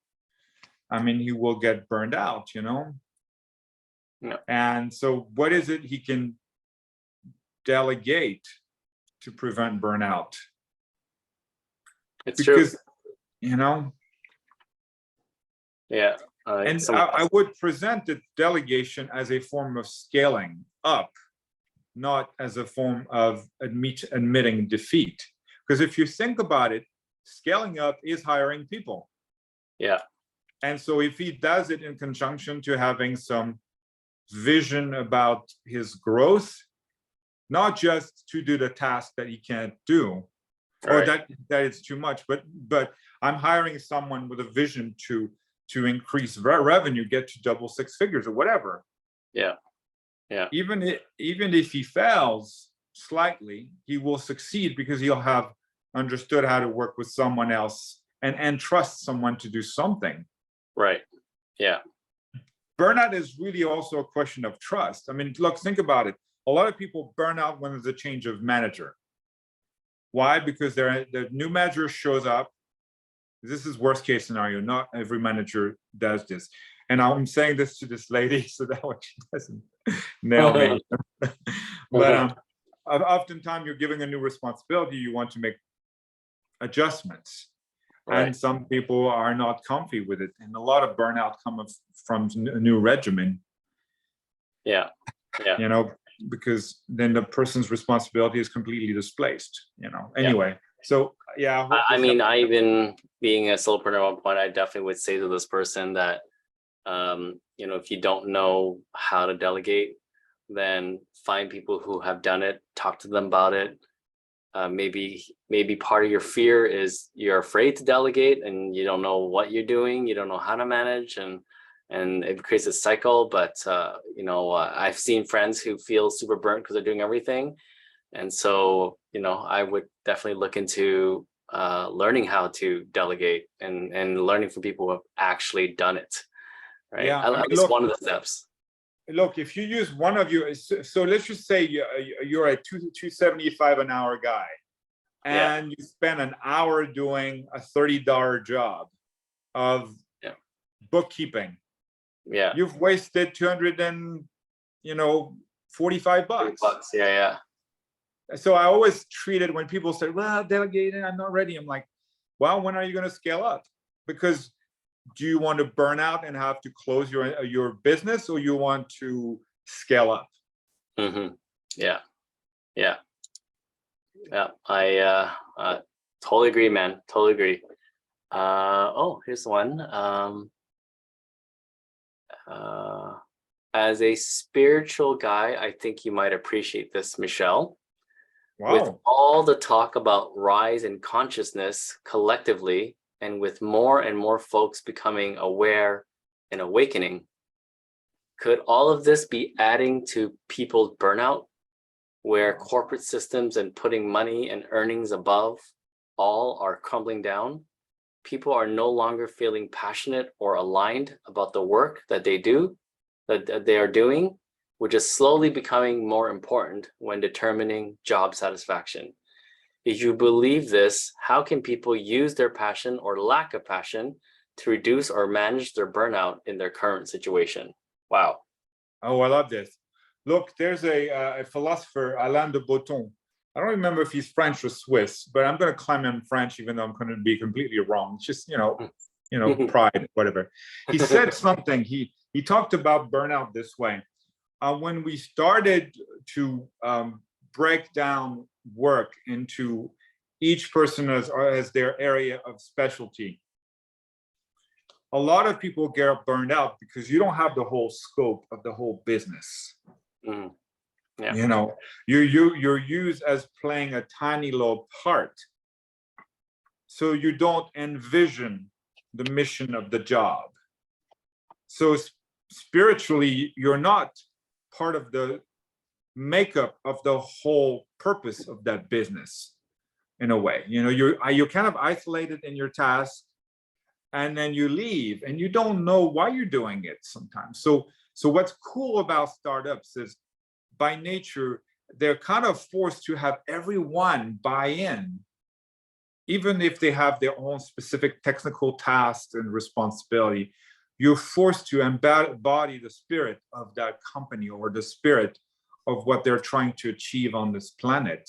I mean, he will get burned out, you know? Yeah. And so what is it he can delegate to prevent burnout? It's true. You know? Yeah. And I would present the delegation as a form of scaling up, not as a form of admitting defeat. Because if you think about it, scaling up is hiring people. Yeah. And so if he does it in conjunction to having some vision about his growth, not just to do the task that he can't do, or that it's too much, but I'm hiring someone with a vision to increase revenue, get to double six figures or whatever. Yeah. Yeah. Even if he fails slightly, he will succeed because he'll have understood how to work with someone else and trust someone to do something. Right. Yeah. Burnout is really also a question of trust. I mean, look, think about it. A lot of people burn out when there's a change of manager. Why? Because the new manager shows up. This is worst case scenario. Not every manager does this. And I'm saying this to this lady so that way she doesn't nail me. But oftentimes you're giving a new responsibility, you want to make adjustments. Right. And some people are not comfy with it. And a lot of burnout comes from a new regimen. Yeah. Yeah. You know, because then the person's responsibility is completely displaced, you know. Anyway, so yeah. I mean, I even being a solopreneur at one point, I definitely would say to this person that, you know, if you don't know how to delegate, then find people who have done it, talk to them about it. Maybe part of your fear is you're afraid to delegate and you don't know what you're doing, you don't know how to manage, and it creates a cycle. But you know, I've seen friends who feel super burnt because they're doing everything, and so you know, I would definitely look into learning how to delegate and learning from people who have actually done it. Right? Yeah, At least one of the steps. Look, if you use one of your, so let's just say you're a $275 an hour guy, and you spend an hour doing a $30 job of bookkeeping. Yeah, you've wasted $245. $40. Yeah. So I always treat it when people say, "Well, delegating, I'm not ready." I'm like, "Well, when are you going to scale up? Because do you want to burn out and have to close your business, or you want to scale up?" Mm-hmm. Yeah. I totally agree, man. Totally agree. Oh, here's one. As a spiritual guy, I think you might appreciate this, Michel. Wow. With all the talk about rise in consciousness collectively, and with more and more folks becoming aware and awakening, could all of this be adding to people's burnout? where corporate systems and putting money and earnings above all are crumbling down. People are no longer feeling passionate or aligned about the work that they do, that they are doing, which is slowly becoming more important when determining job satisfaction. If you believe this, how can people use their passion or lack of passion to reduce or manage their burnout in their current situation? Wow. Oh, I love this. Look, there's a philosopher, Alain de Botton. I don't remember if he's French or Swiss, but I'm going to claim him French, even though I'm going to be completely wrong. It's just, pride, whatever. He said something. He talked about burnout this way. When we started to break down work into each person as their area of specialty, a lot of people get burned out because you don't have the whole scope of the whole business. Mm. Yeah. You're used as playing a tiny little part, so you don't envision the mission of the job. So spiritually, you're not part of the makeup of the whole purpose of that business. In a way, you're kind of isolated in your task, and then you leave, and you don't know why you're doing it sometimes. So what's cool about startups is, by nature, they're kind of forced to have everyone buy in, even if they have their own specific technical tasks and responsibility. You're forced to embody the spirit of that company or the spirit of what they're trying to achieve on this planet.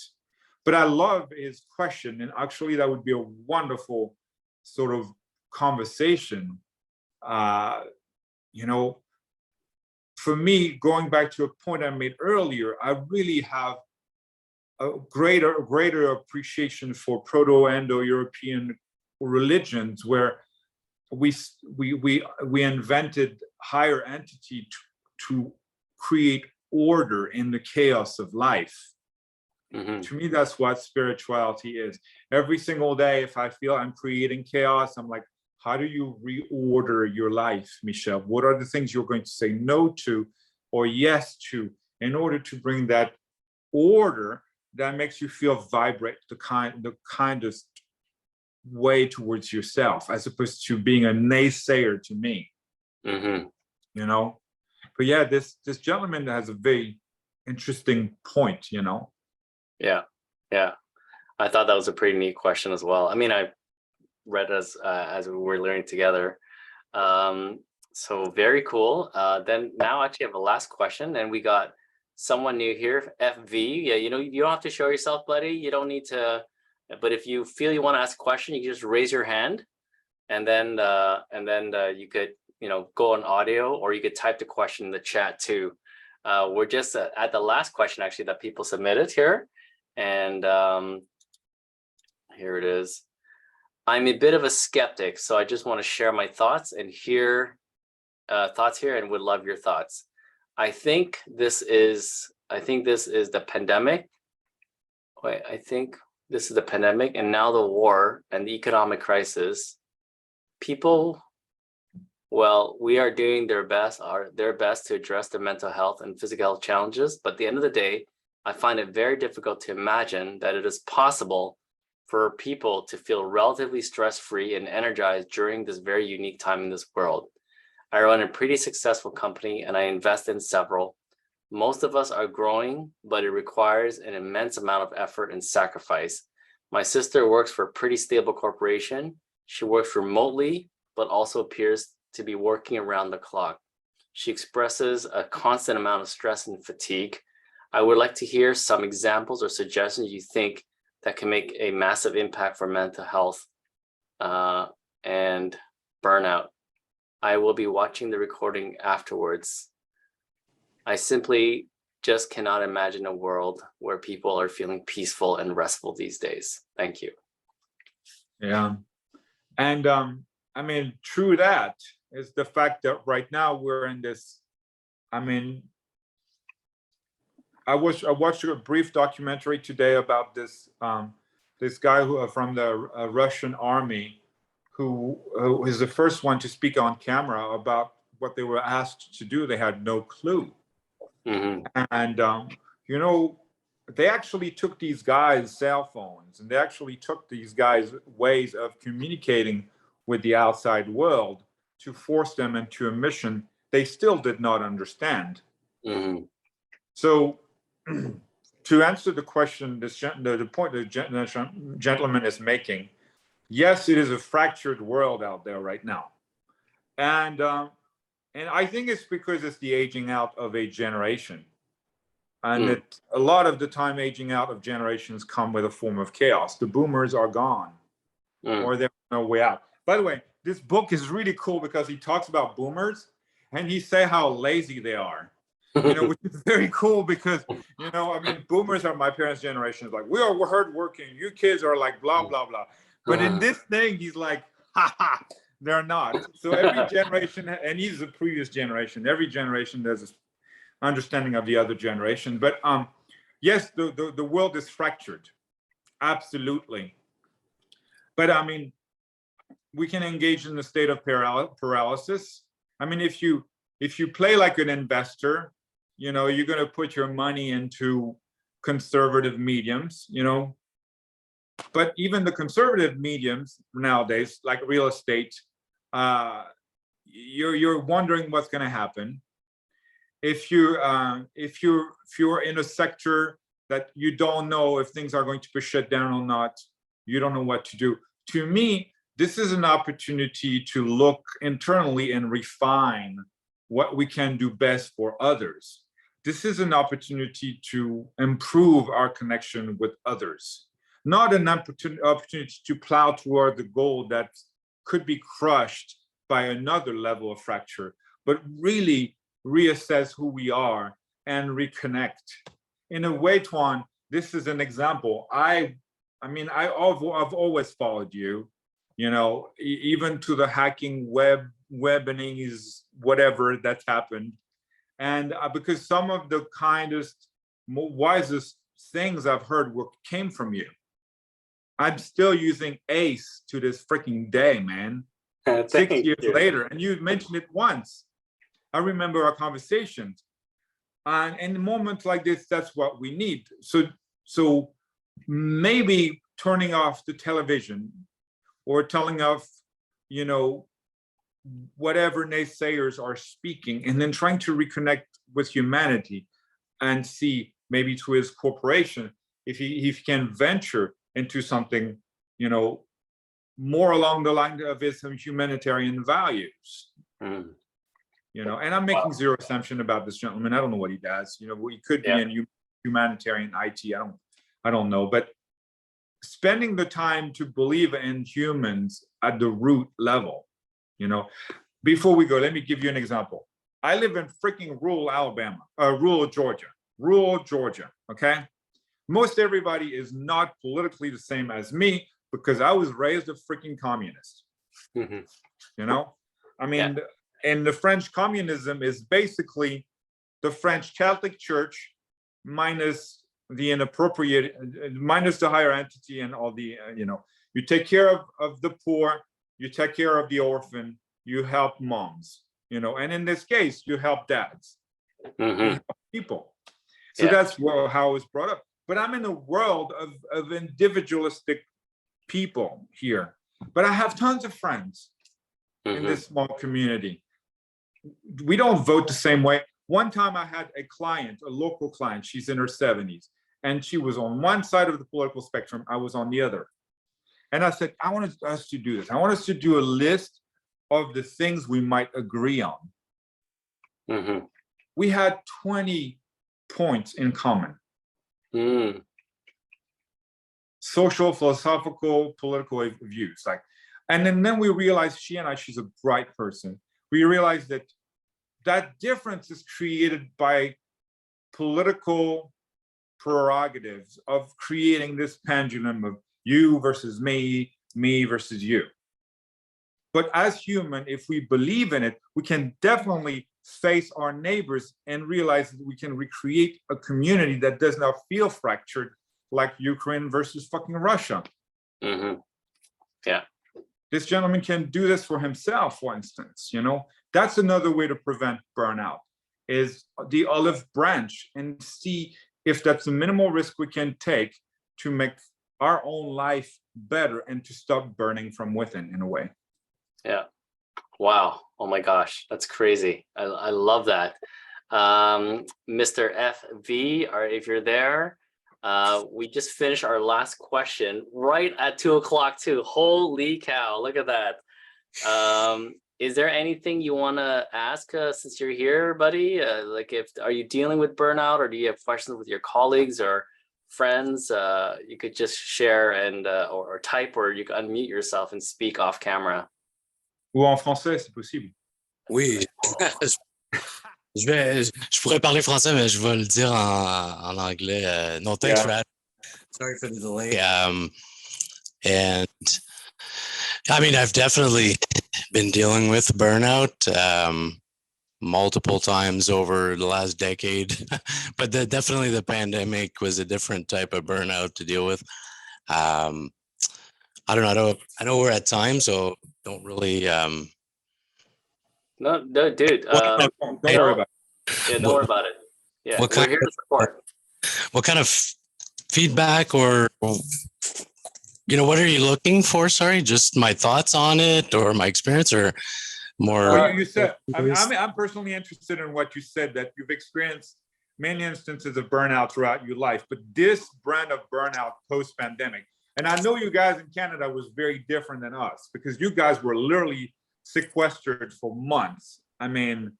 But I love his question, and actually that would be a wonderful sort of conversation. For me, going back to a point I made earlier, I really have a greater appreciation for Proto-Indo-European religions, where we invented higher entity to create order in the chaos of life. Mm-hmm. To me, that's what spirituality is. Every single day, if I feel I'm creating chaos, I'm like, how do you reorder your life, Michel? What are the things you're going to say no to or yes to in order to bring that order that makes you feel vibrate the kindest way towards yourself, as opposed to being a naysayer to me? Mm-hmm. But yeah, this gentleman has a very interesting point. Yeah. I thought that was a pretty neat question as well. I mean, I read as we were learning together. So very cool. Then now actually I have a last question, and we got someone new here, FV. Yeah, you don't have to show yourself, buddy. You don't need to, but if you feel you want to ask a question, you can just raise your hand, and then you could go on audio, or you could type the question in the chat too. We're just at the last question actually that people submitted here, and here it is. I'm a bit of a skeptic, so I just want to share my thoughts and hear thoughts here, and would love your thoughts. I think this is the pandemic. I think this is the pandemic, and now the war and the economic crisis. People, we are doing their best to address their mental health and physical health challenges, but at the end of the day, I find it very difficult to imagine that it is possible for people to feel relatively stress-free and energized during this very unique time in this world. I run a pretty successful company, and I invest in several. Most of us are growing, but it requires an immense amount of effort and sacrifice. My sister works for a pretty stable corporation. She works remotely, but also appears to be working around the clock. She expresses a constant amount of stress and fatigue. I would like to hear some examples or suggestions you think that can make a massive impact for mental health and burnout. I will be watching the recording afterwards. I simply just cannot imagine a world where people are feeling peaceful and restful these days. Thank you. Yeah. And true that is the fact that right now we're in this, I watched a brief documentary today about this guy from the Russian army, who is the first one to speak on camera about what they were asked to do. They had no clue. Mm-hmm. And they actually took these guys' cell phones, and they actually took these guys' ways of communicating with the outside world to force them into a mission they still did not understand. Mm-hmm. So to answer the question, the point the gentleman is making, yes, it is a fractured world out there right now. And I think it's because it's the aging out of a generation. And that a lot of the time aging out of generations come with a form of chaos. The boomers are gone, or they're no way out. By the way, this book is really cool because he talks about boomers and he say how lazy they are. You know, which is very cool because, you know, I mean, boomers are my parents' generation. It's like, we are hardworking. You kids are like blah, blah, blah. But in this thing, he's like, ha ha, they're not. So every generation, and he's the previous generation, every generation there's this understanding of the other generation. But yes, the world is fractured. Absolutely. But I mean, we can engage in the state of paralysis. I mean, if you play like an investor, you know, you're going to put your money into conservative mediums, you know. But even the conservative mediums nowadays, like real estate, you're wondering what's going to happen. If you're in a sector that you don't know if things are going to be shut down or not, you don't know what to do. To me, this is an opportunity to look internally and refine what we can do best for others. This is an opportunity to improve our connection with others, not an opportunity to plow toward the goal that could be crushed by another level of fracture, but really reassess who we are and reconnect. In a way, Tuan, this is an example. I've always followed you, you know, even to the hacking webinings, whatever that's happened. And because some of the kindest, wisest things I've heard came from you. I'm still using ACE to this freaking day, man. 6 years later, and you mentioned it once. I remember our conversations. And in moments like this, that's what we need. So maybe turning off the television or telling off, you know, whatever naysayers are speaking, and then trying to reconnect with humanity and see maybe to his corporation if he can venture into something, you know, more along the line of his humanitarian values. You know, and I'm making zero assumption about this gentleman. I don't know what he does. You know, he could be in humanitarian IT. I don't know, but spending the time to believe in humans at the root level. You know, before we go, let me give you an example. I live in freaking rural Georgia, okay? Most everybody is not politically the same as me because I was raised a freaking communist. You know, I mean, and the French communism is basically the French Catholic Church minus the inappropriate, minus the higher entity and all the, you know, you take care of the poor, you take care of the orphan, you help moms, you know, and in this case, you help dads, you help people. So that's how it was brought up. But I'm in a world of individualistic people here, but I have tons of friends in this small community. We don't vote the same way. One time I had a client, a local client, she's in her 70s, and she was on one side of the political spectrum, I was on the other. And I said, I want us to do this. I want us to do a list of the things we might agree on. We had 20 points in common. Social, philosophical, political views. Like, and then we realized she's a bright person. We realized that difference is created by political prerogatives of creating this pendulum of you versus me versus you. But as human, if we believe in it, we can definitely face our neighbors and realize that we can recreate a community that does not feel fractured like Ukraine versus fucking Russia. This gentleman can do this for himself, for instance, you know. That's another way to prevent burnout, is the olive branch and see if that's the minimal risk we can take to make our own life better and to stop burning from within in a way. Yeah. Wow. Oh my gosh, that's crazy. I love that. Mr. FV, or if you're there, we just finished our last question right at 2 o'clock too. Holy cow, look at that. Is there anything you want to ask since you're here, buddy? Like, are you dealing with burnout, or do you have questions with your colleagues or friends? You could just share and or type, or you can unmute yourself and speak off camera. Ou en français, c'est possible. Oui, je pourrais parler français, mais je vais le dire en anglais. No, thanks for asking. Sorry for the delay. And I mean, I've definitely been dealing with burnout multiple times over the last decade, but definitely the pandemic was a different type of burnout to deal with. I don't know. I know we're at time, so don't really. No, dude. Don't worry about it. Yeah, don't worry about it. Yeah, we're here to support. What kind of feedback or, what are you looking for? Sorry, just my thoughts on it or my experience or more? Well, you said, I'm personally interested in what you said, that you've experienced many instances of burnout throughout your life, but this brand of burnout post-pandemic, and I know you guys in Canada was very different than us because you guys were literally sequestered for months. I mean,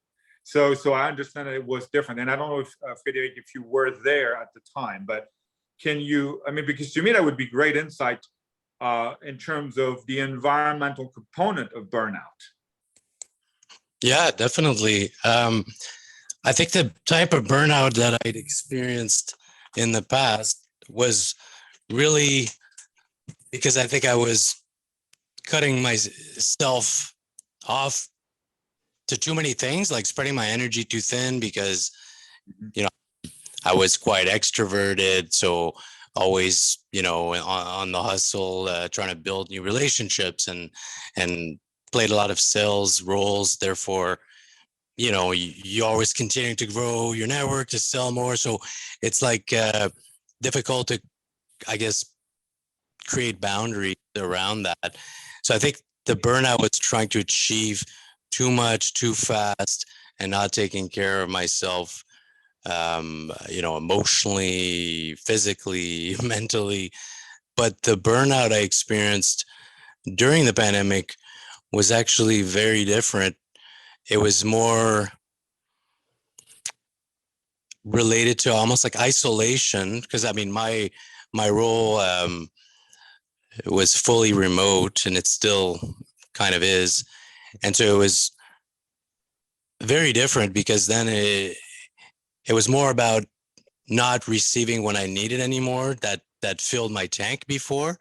so I understand that it was different. And I don't know if, Frédéric, if you were there at the time, but can you, because to me, that would be great insight in terms of the environmental component of burnout. Yeah, definitely. I think the type of burnout that I'd experienced in the past was really because I think I was cutting myself off to too many things, like spreading my energy too thin because, I was quite extroverted. So always, on the hustle, trying to build new relationships and played a lot of sales roles. Therefore, you always continue to grow your network to sell more. So it's like difficult to, I guess, create boundaries around that. So I think the burnout was trying to achieve too much, too fast, and not taking care of myself, emotionally, physically, mentally. But the burnout I experienced during the pandemic was actually very different. It was more related to almost like isolation, because my role was fully remote, and it still kind of is. And so it was very different because then it was more about not receiving when I needed anymore. That filled my tank before,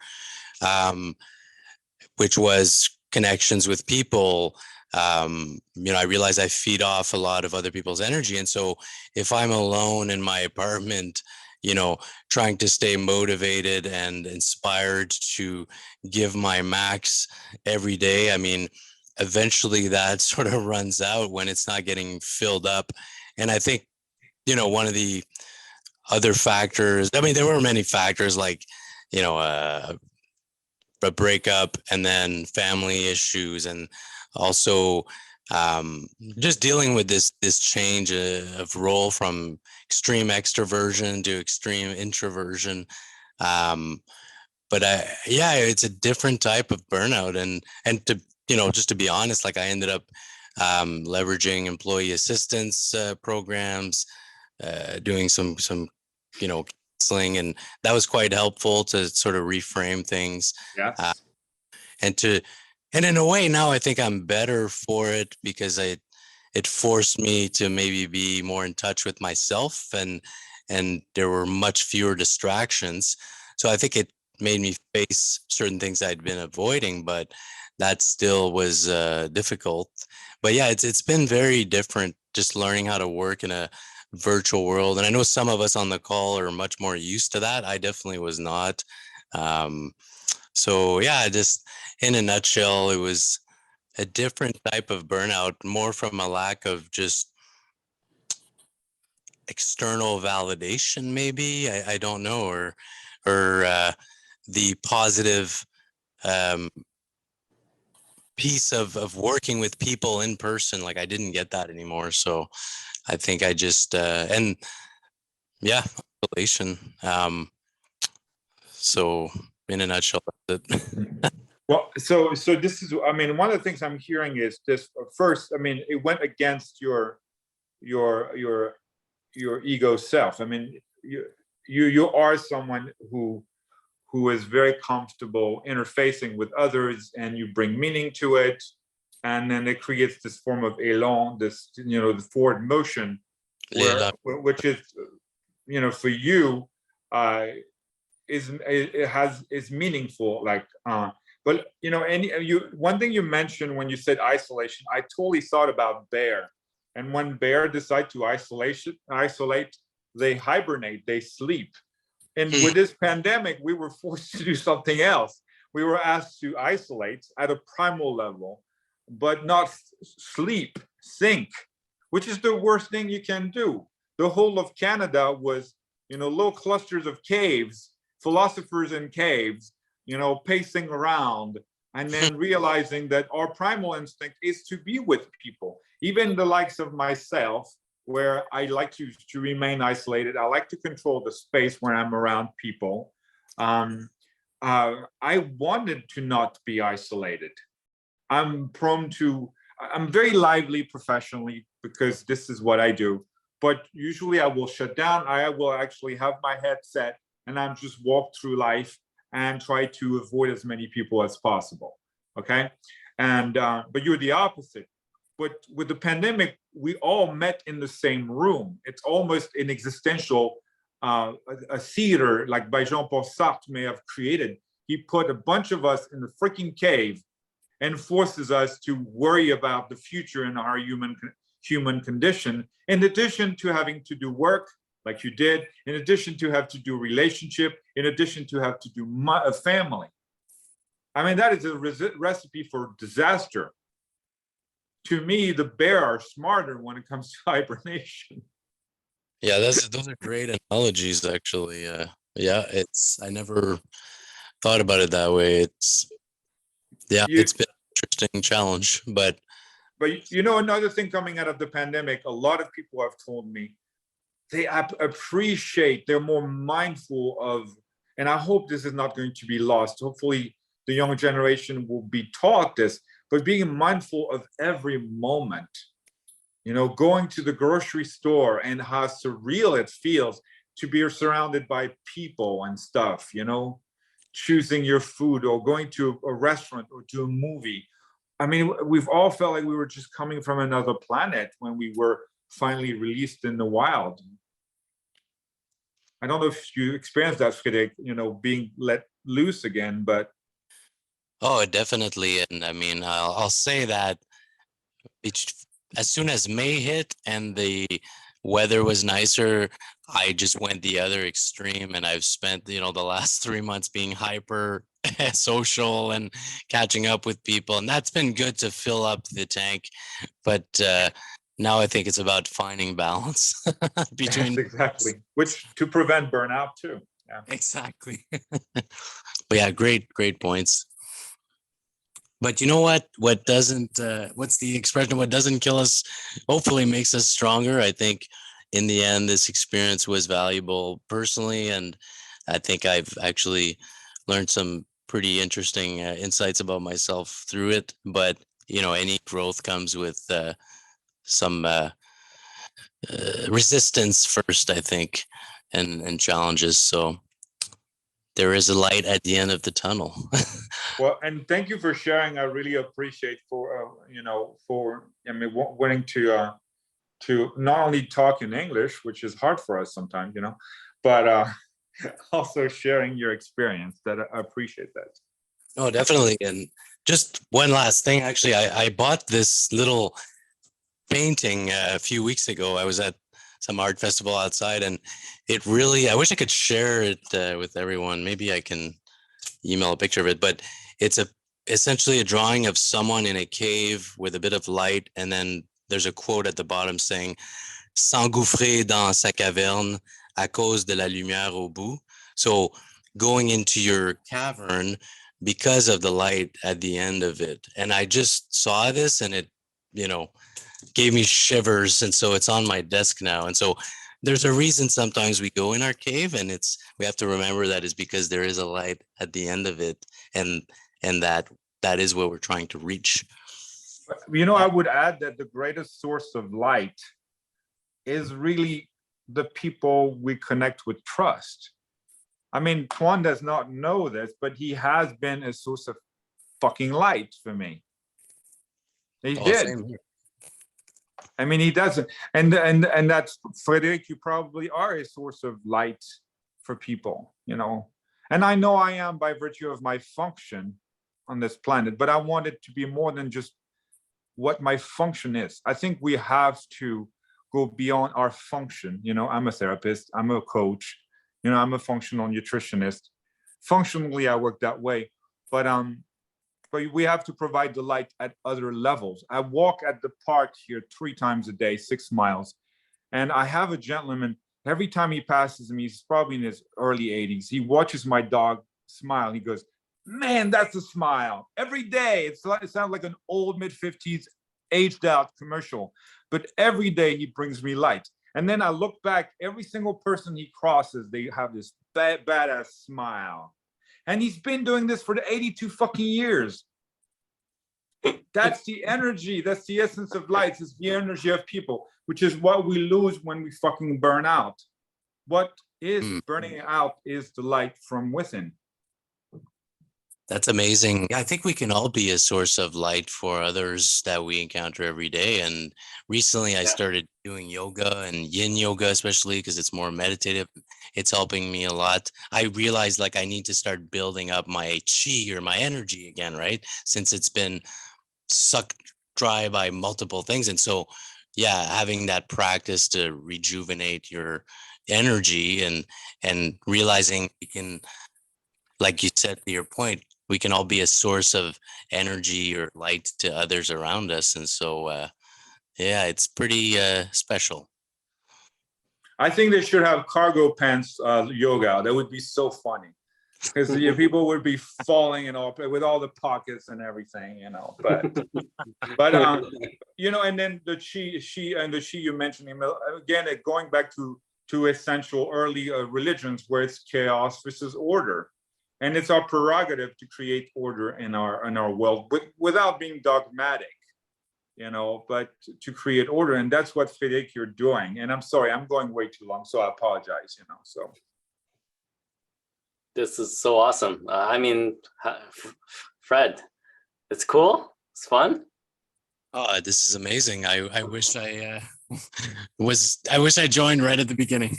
which was connections with people. I realize I feed off a lot of other people's energy. And so if I'm alone in my apartment, trying to stay motivated and inspired to give my max every day, eventually that sort of runs out when it's not getting filled up. And I think, one of the other factors, there were many factors like, a breakup and then family issues, and also just dealing with this change of role from extreme extroversion to extreme introversion. But it's a different type of burnout, and to just to be honest, like I ended up leveraging employee assistance programs, doing some counseling, and that was quite helpful to sort of reframe things. Yes. And in a way now I think I'm better for it because it forced me to maybe be more in touch with myself, and there were much fewer distractions. So I think it made me face certain things I'd been avoiding, but that still was difficult. But yeah, it's been very different just learning how to work in a virtual world. And I know some of us on the call are much more used to that. I definitely was not. So yeah, just in a nutshell, it was a different type of burnout, more from a lack of just external validation, maybe, I don't know, or the positive piece of working with people in person. Like, I didn't get that anymore. So I think I just and yeah, isolation. So in a nutshell, that's it. Well, so this is, I mean, one of the things I'm hearing is this. First, I mean, it went against your ego self. I mean, you are someone who is very comfortable interfacing with others, and you bring meaning to it, and then it creates this form of élan, this, you know, the forward motion, which is, you know, for you, is meaningful. Like, but you know, one thing you mentioned when you said isolation, I totally thought about bear. And when bear decide to isolate, they hibernate, they sleep. And with this pandemic, we were forced to do something else. We were asked to isolate at a primal level, but not sleep, think, which is the worst thing you can do. The whole of Canada was, you know, little clusters of caves, philosophers in caves, you know, pacing around, and then realizing that our primal instinct is to be with people, even the likes of myself, where I like to remain isolated. I like to control the space when I'm around people. I wanted to not be isolated. I'm very lively professionally because this is what I do. But usually I will shut down. I will actually have my headset and I'm just walk through life and try to avoid as many people as possible. Okay. And, but you're the opposite. But with the pandemic, we all met in the same room. It's almost an existential a theater like by Jean-Paul Sartre may have created. He put a bunch of us in the freaking cave and forces us to worry about the future and our human condition, in addition to having to do work like you did, in addition to have to do relationship, in addition to have to do a family. I mean, that is a recipe for disaster. To me, the bear are smarter when it comes to hibernation. Yeah, those are great analogies, actually. Yeah, I never thought about it that way. It's been an interesting challenge, but you know, another thing coming out of the pandemic, a lot of people have told me they appreciate, they're more mindful of, and I hope this is not going to be lost. Hopefully the younger generation will be taught this, but being mindful of every moment, you know, going to the grocery store and how surreal it feels to be surrounded by people and stuff, you know, choosing your food or going to a restaurant or to a movie. I mean, we've all felt like we were just coming from another planet when we were finally released in the wild. I don't know if you experienced that, Frédéric, you know, being let loose again, but. Oh, definitely. And I mean, I'll say that as soon as May hit and the weather was nicer, I just went the other extreme, and I've spent, you know, the last 3 months being hyper social and catching up with people, and that's been good to fill up the tank. But now I think it's about finding balance between. Yes, exactly, which to prevent burnout too. Yeah, exactly. But yeah, great points. But you know what doesn't, what's the expression? What doesn't kill us hopefully makes us stronger. I think in the end, this experience was valuable personally. And I think I've actually learned some pretty interesting insights about myself through it. But, you know, any growth comes with some resistance first, I think, and challenges. So there is a light at the end of the tunnel. Well, and thank you for sharing. I really appreciate wanting to not only talk in English, which is hard for us sometimes, you know, but also sharing your experience. That I appreciate that. Oh, definitely. And just one last thing, actually, I bought this little painting a few weeks ago. I was at some art festival outside, and it really, I wish I could share it with everyone. Maybe I can email a picture of it, but it's essentially a drawing of someone in a cave with a bit of light, and then there's a quote at the bottom saying, s'engouffrer dans sa caverne à cause de la lumière au bout. So going into your cavern because of the light at the end of it. And I just saw this and it, you know, gave me shivers. And so it's on my desk now. And so there's a reason sometimes we go in our cave, and we have to remember that is because there is a light at the end of it. And that is what we're trying to reach. You know, I would add that the greatest source of light is really the people we connect with trust. I mean, Tuan does not know this, but he has been a source of fucking light for me. He did. Same here. I mean, he doesn't. And that's, Frederic, you probably are a source of light for people, you know. And I know I am by virtue of my function on this planet, but I want it to be more than just what my function is. I think we have to go beyond our function. You know, I'm a therapist, I'm a coach, you know, I'm a functional nutritionist. Functionally, I work that way, but we have to provide the light at other levels. I walk at the park here 3 times a day, 6 miles, and I have a gentleman, every time he passes me, he's probably in his early 80s, he watches my dog smile, he goes, man, that's a smile. Every day, it sounds like an old mid-50s aged out commercial, but every day he brings me light. And then I look back, every single person he crosses, they have this badass smile. And he's been doing this for the 82 fucking years. That's the energy, that's the essence of light, it's the energy of people, which is what we lose when we fucking burn out. What is burning out is the light from within. That's amazing. I think we can all be a source of light for others that we encounter every day. And recently I started doing yoga and yin yoga, especially because it's more meditative. It's helping me a lot. I realized like I need to start building up my chi or my energy again, right? Since it's been sucked dry by multiple things. And so, yeah, having that practice to rejuvenate your energy and realizing you can, like you said, to your point, we can all be a source of energy or light to others around us. And so, yeah, it's pretty special. I think they should have cargo pants yoga. That would be so funny. Because people would be falling and all with all the pockets and everything, you know. But you know, and then the chi you mentioned, again, going back to essential early religions where it's chaos versus order. And it's our prerogative to create order in our world without being dogmatic, you know, but to create order. And that's what Frederic, you're doing. And I'm sorry, I'm going way too long, so I apologize, you know, so. This is so awesome. I mean, Fred, it's cool. It's fun. Oh, this is amazing. I wish I wish I joined right at the beginning.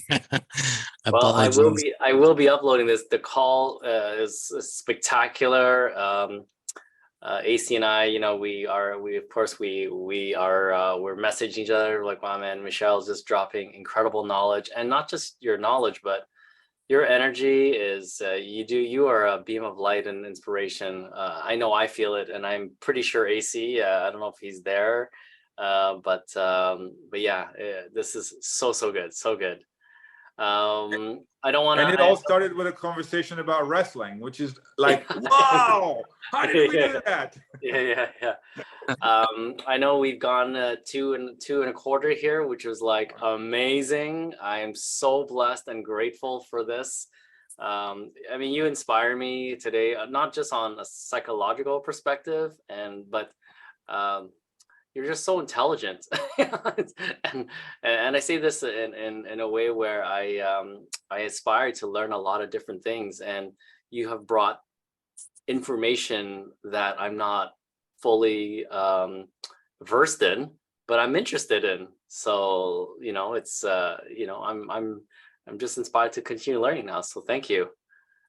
Well, I will be uploading this. The call is spectacular. AC and I, you know, we're messaging each other like, wow, man, Michel's just dropping incredible knowledge, and not just your knowledge, but your energy is, you are a beam of light and inspiration. I know I feel it, and I'm pretty sure AC, I don't know if he's there, but yeah, this is so good, so good. I don't want to. And it all started with a conversation about wrestling, which is like, wow, how did we do that? Yeah. I know we've gone 2 and a quarter here, which was like amazing. I am so blessed and grateful for this. I mean, you inspire me today, not just on a psychological perspective, but you're just so intelligent. and I say this in a way where I aspire to learn a lot of different things, and you have brought information that I'm not fully versed in, but I'm interested in. So, you know, it's you know, I'm just inspired to continue learning now. So thank you.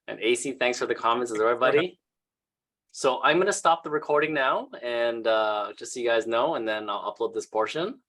And AC, thanks for the comments as everybody. So I'm going to stop the recording now, and just so you guys know, and then I'll upload this portion.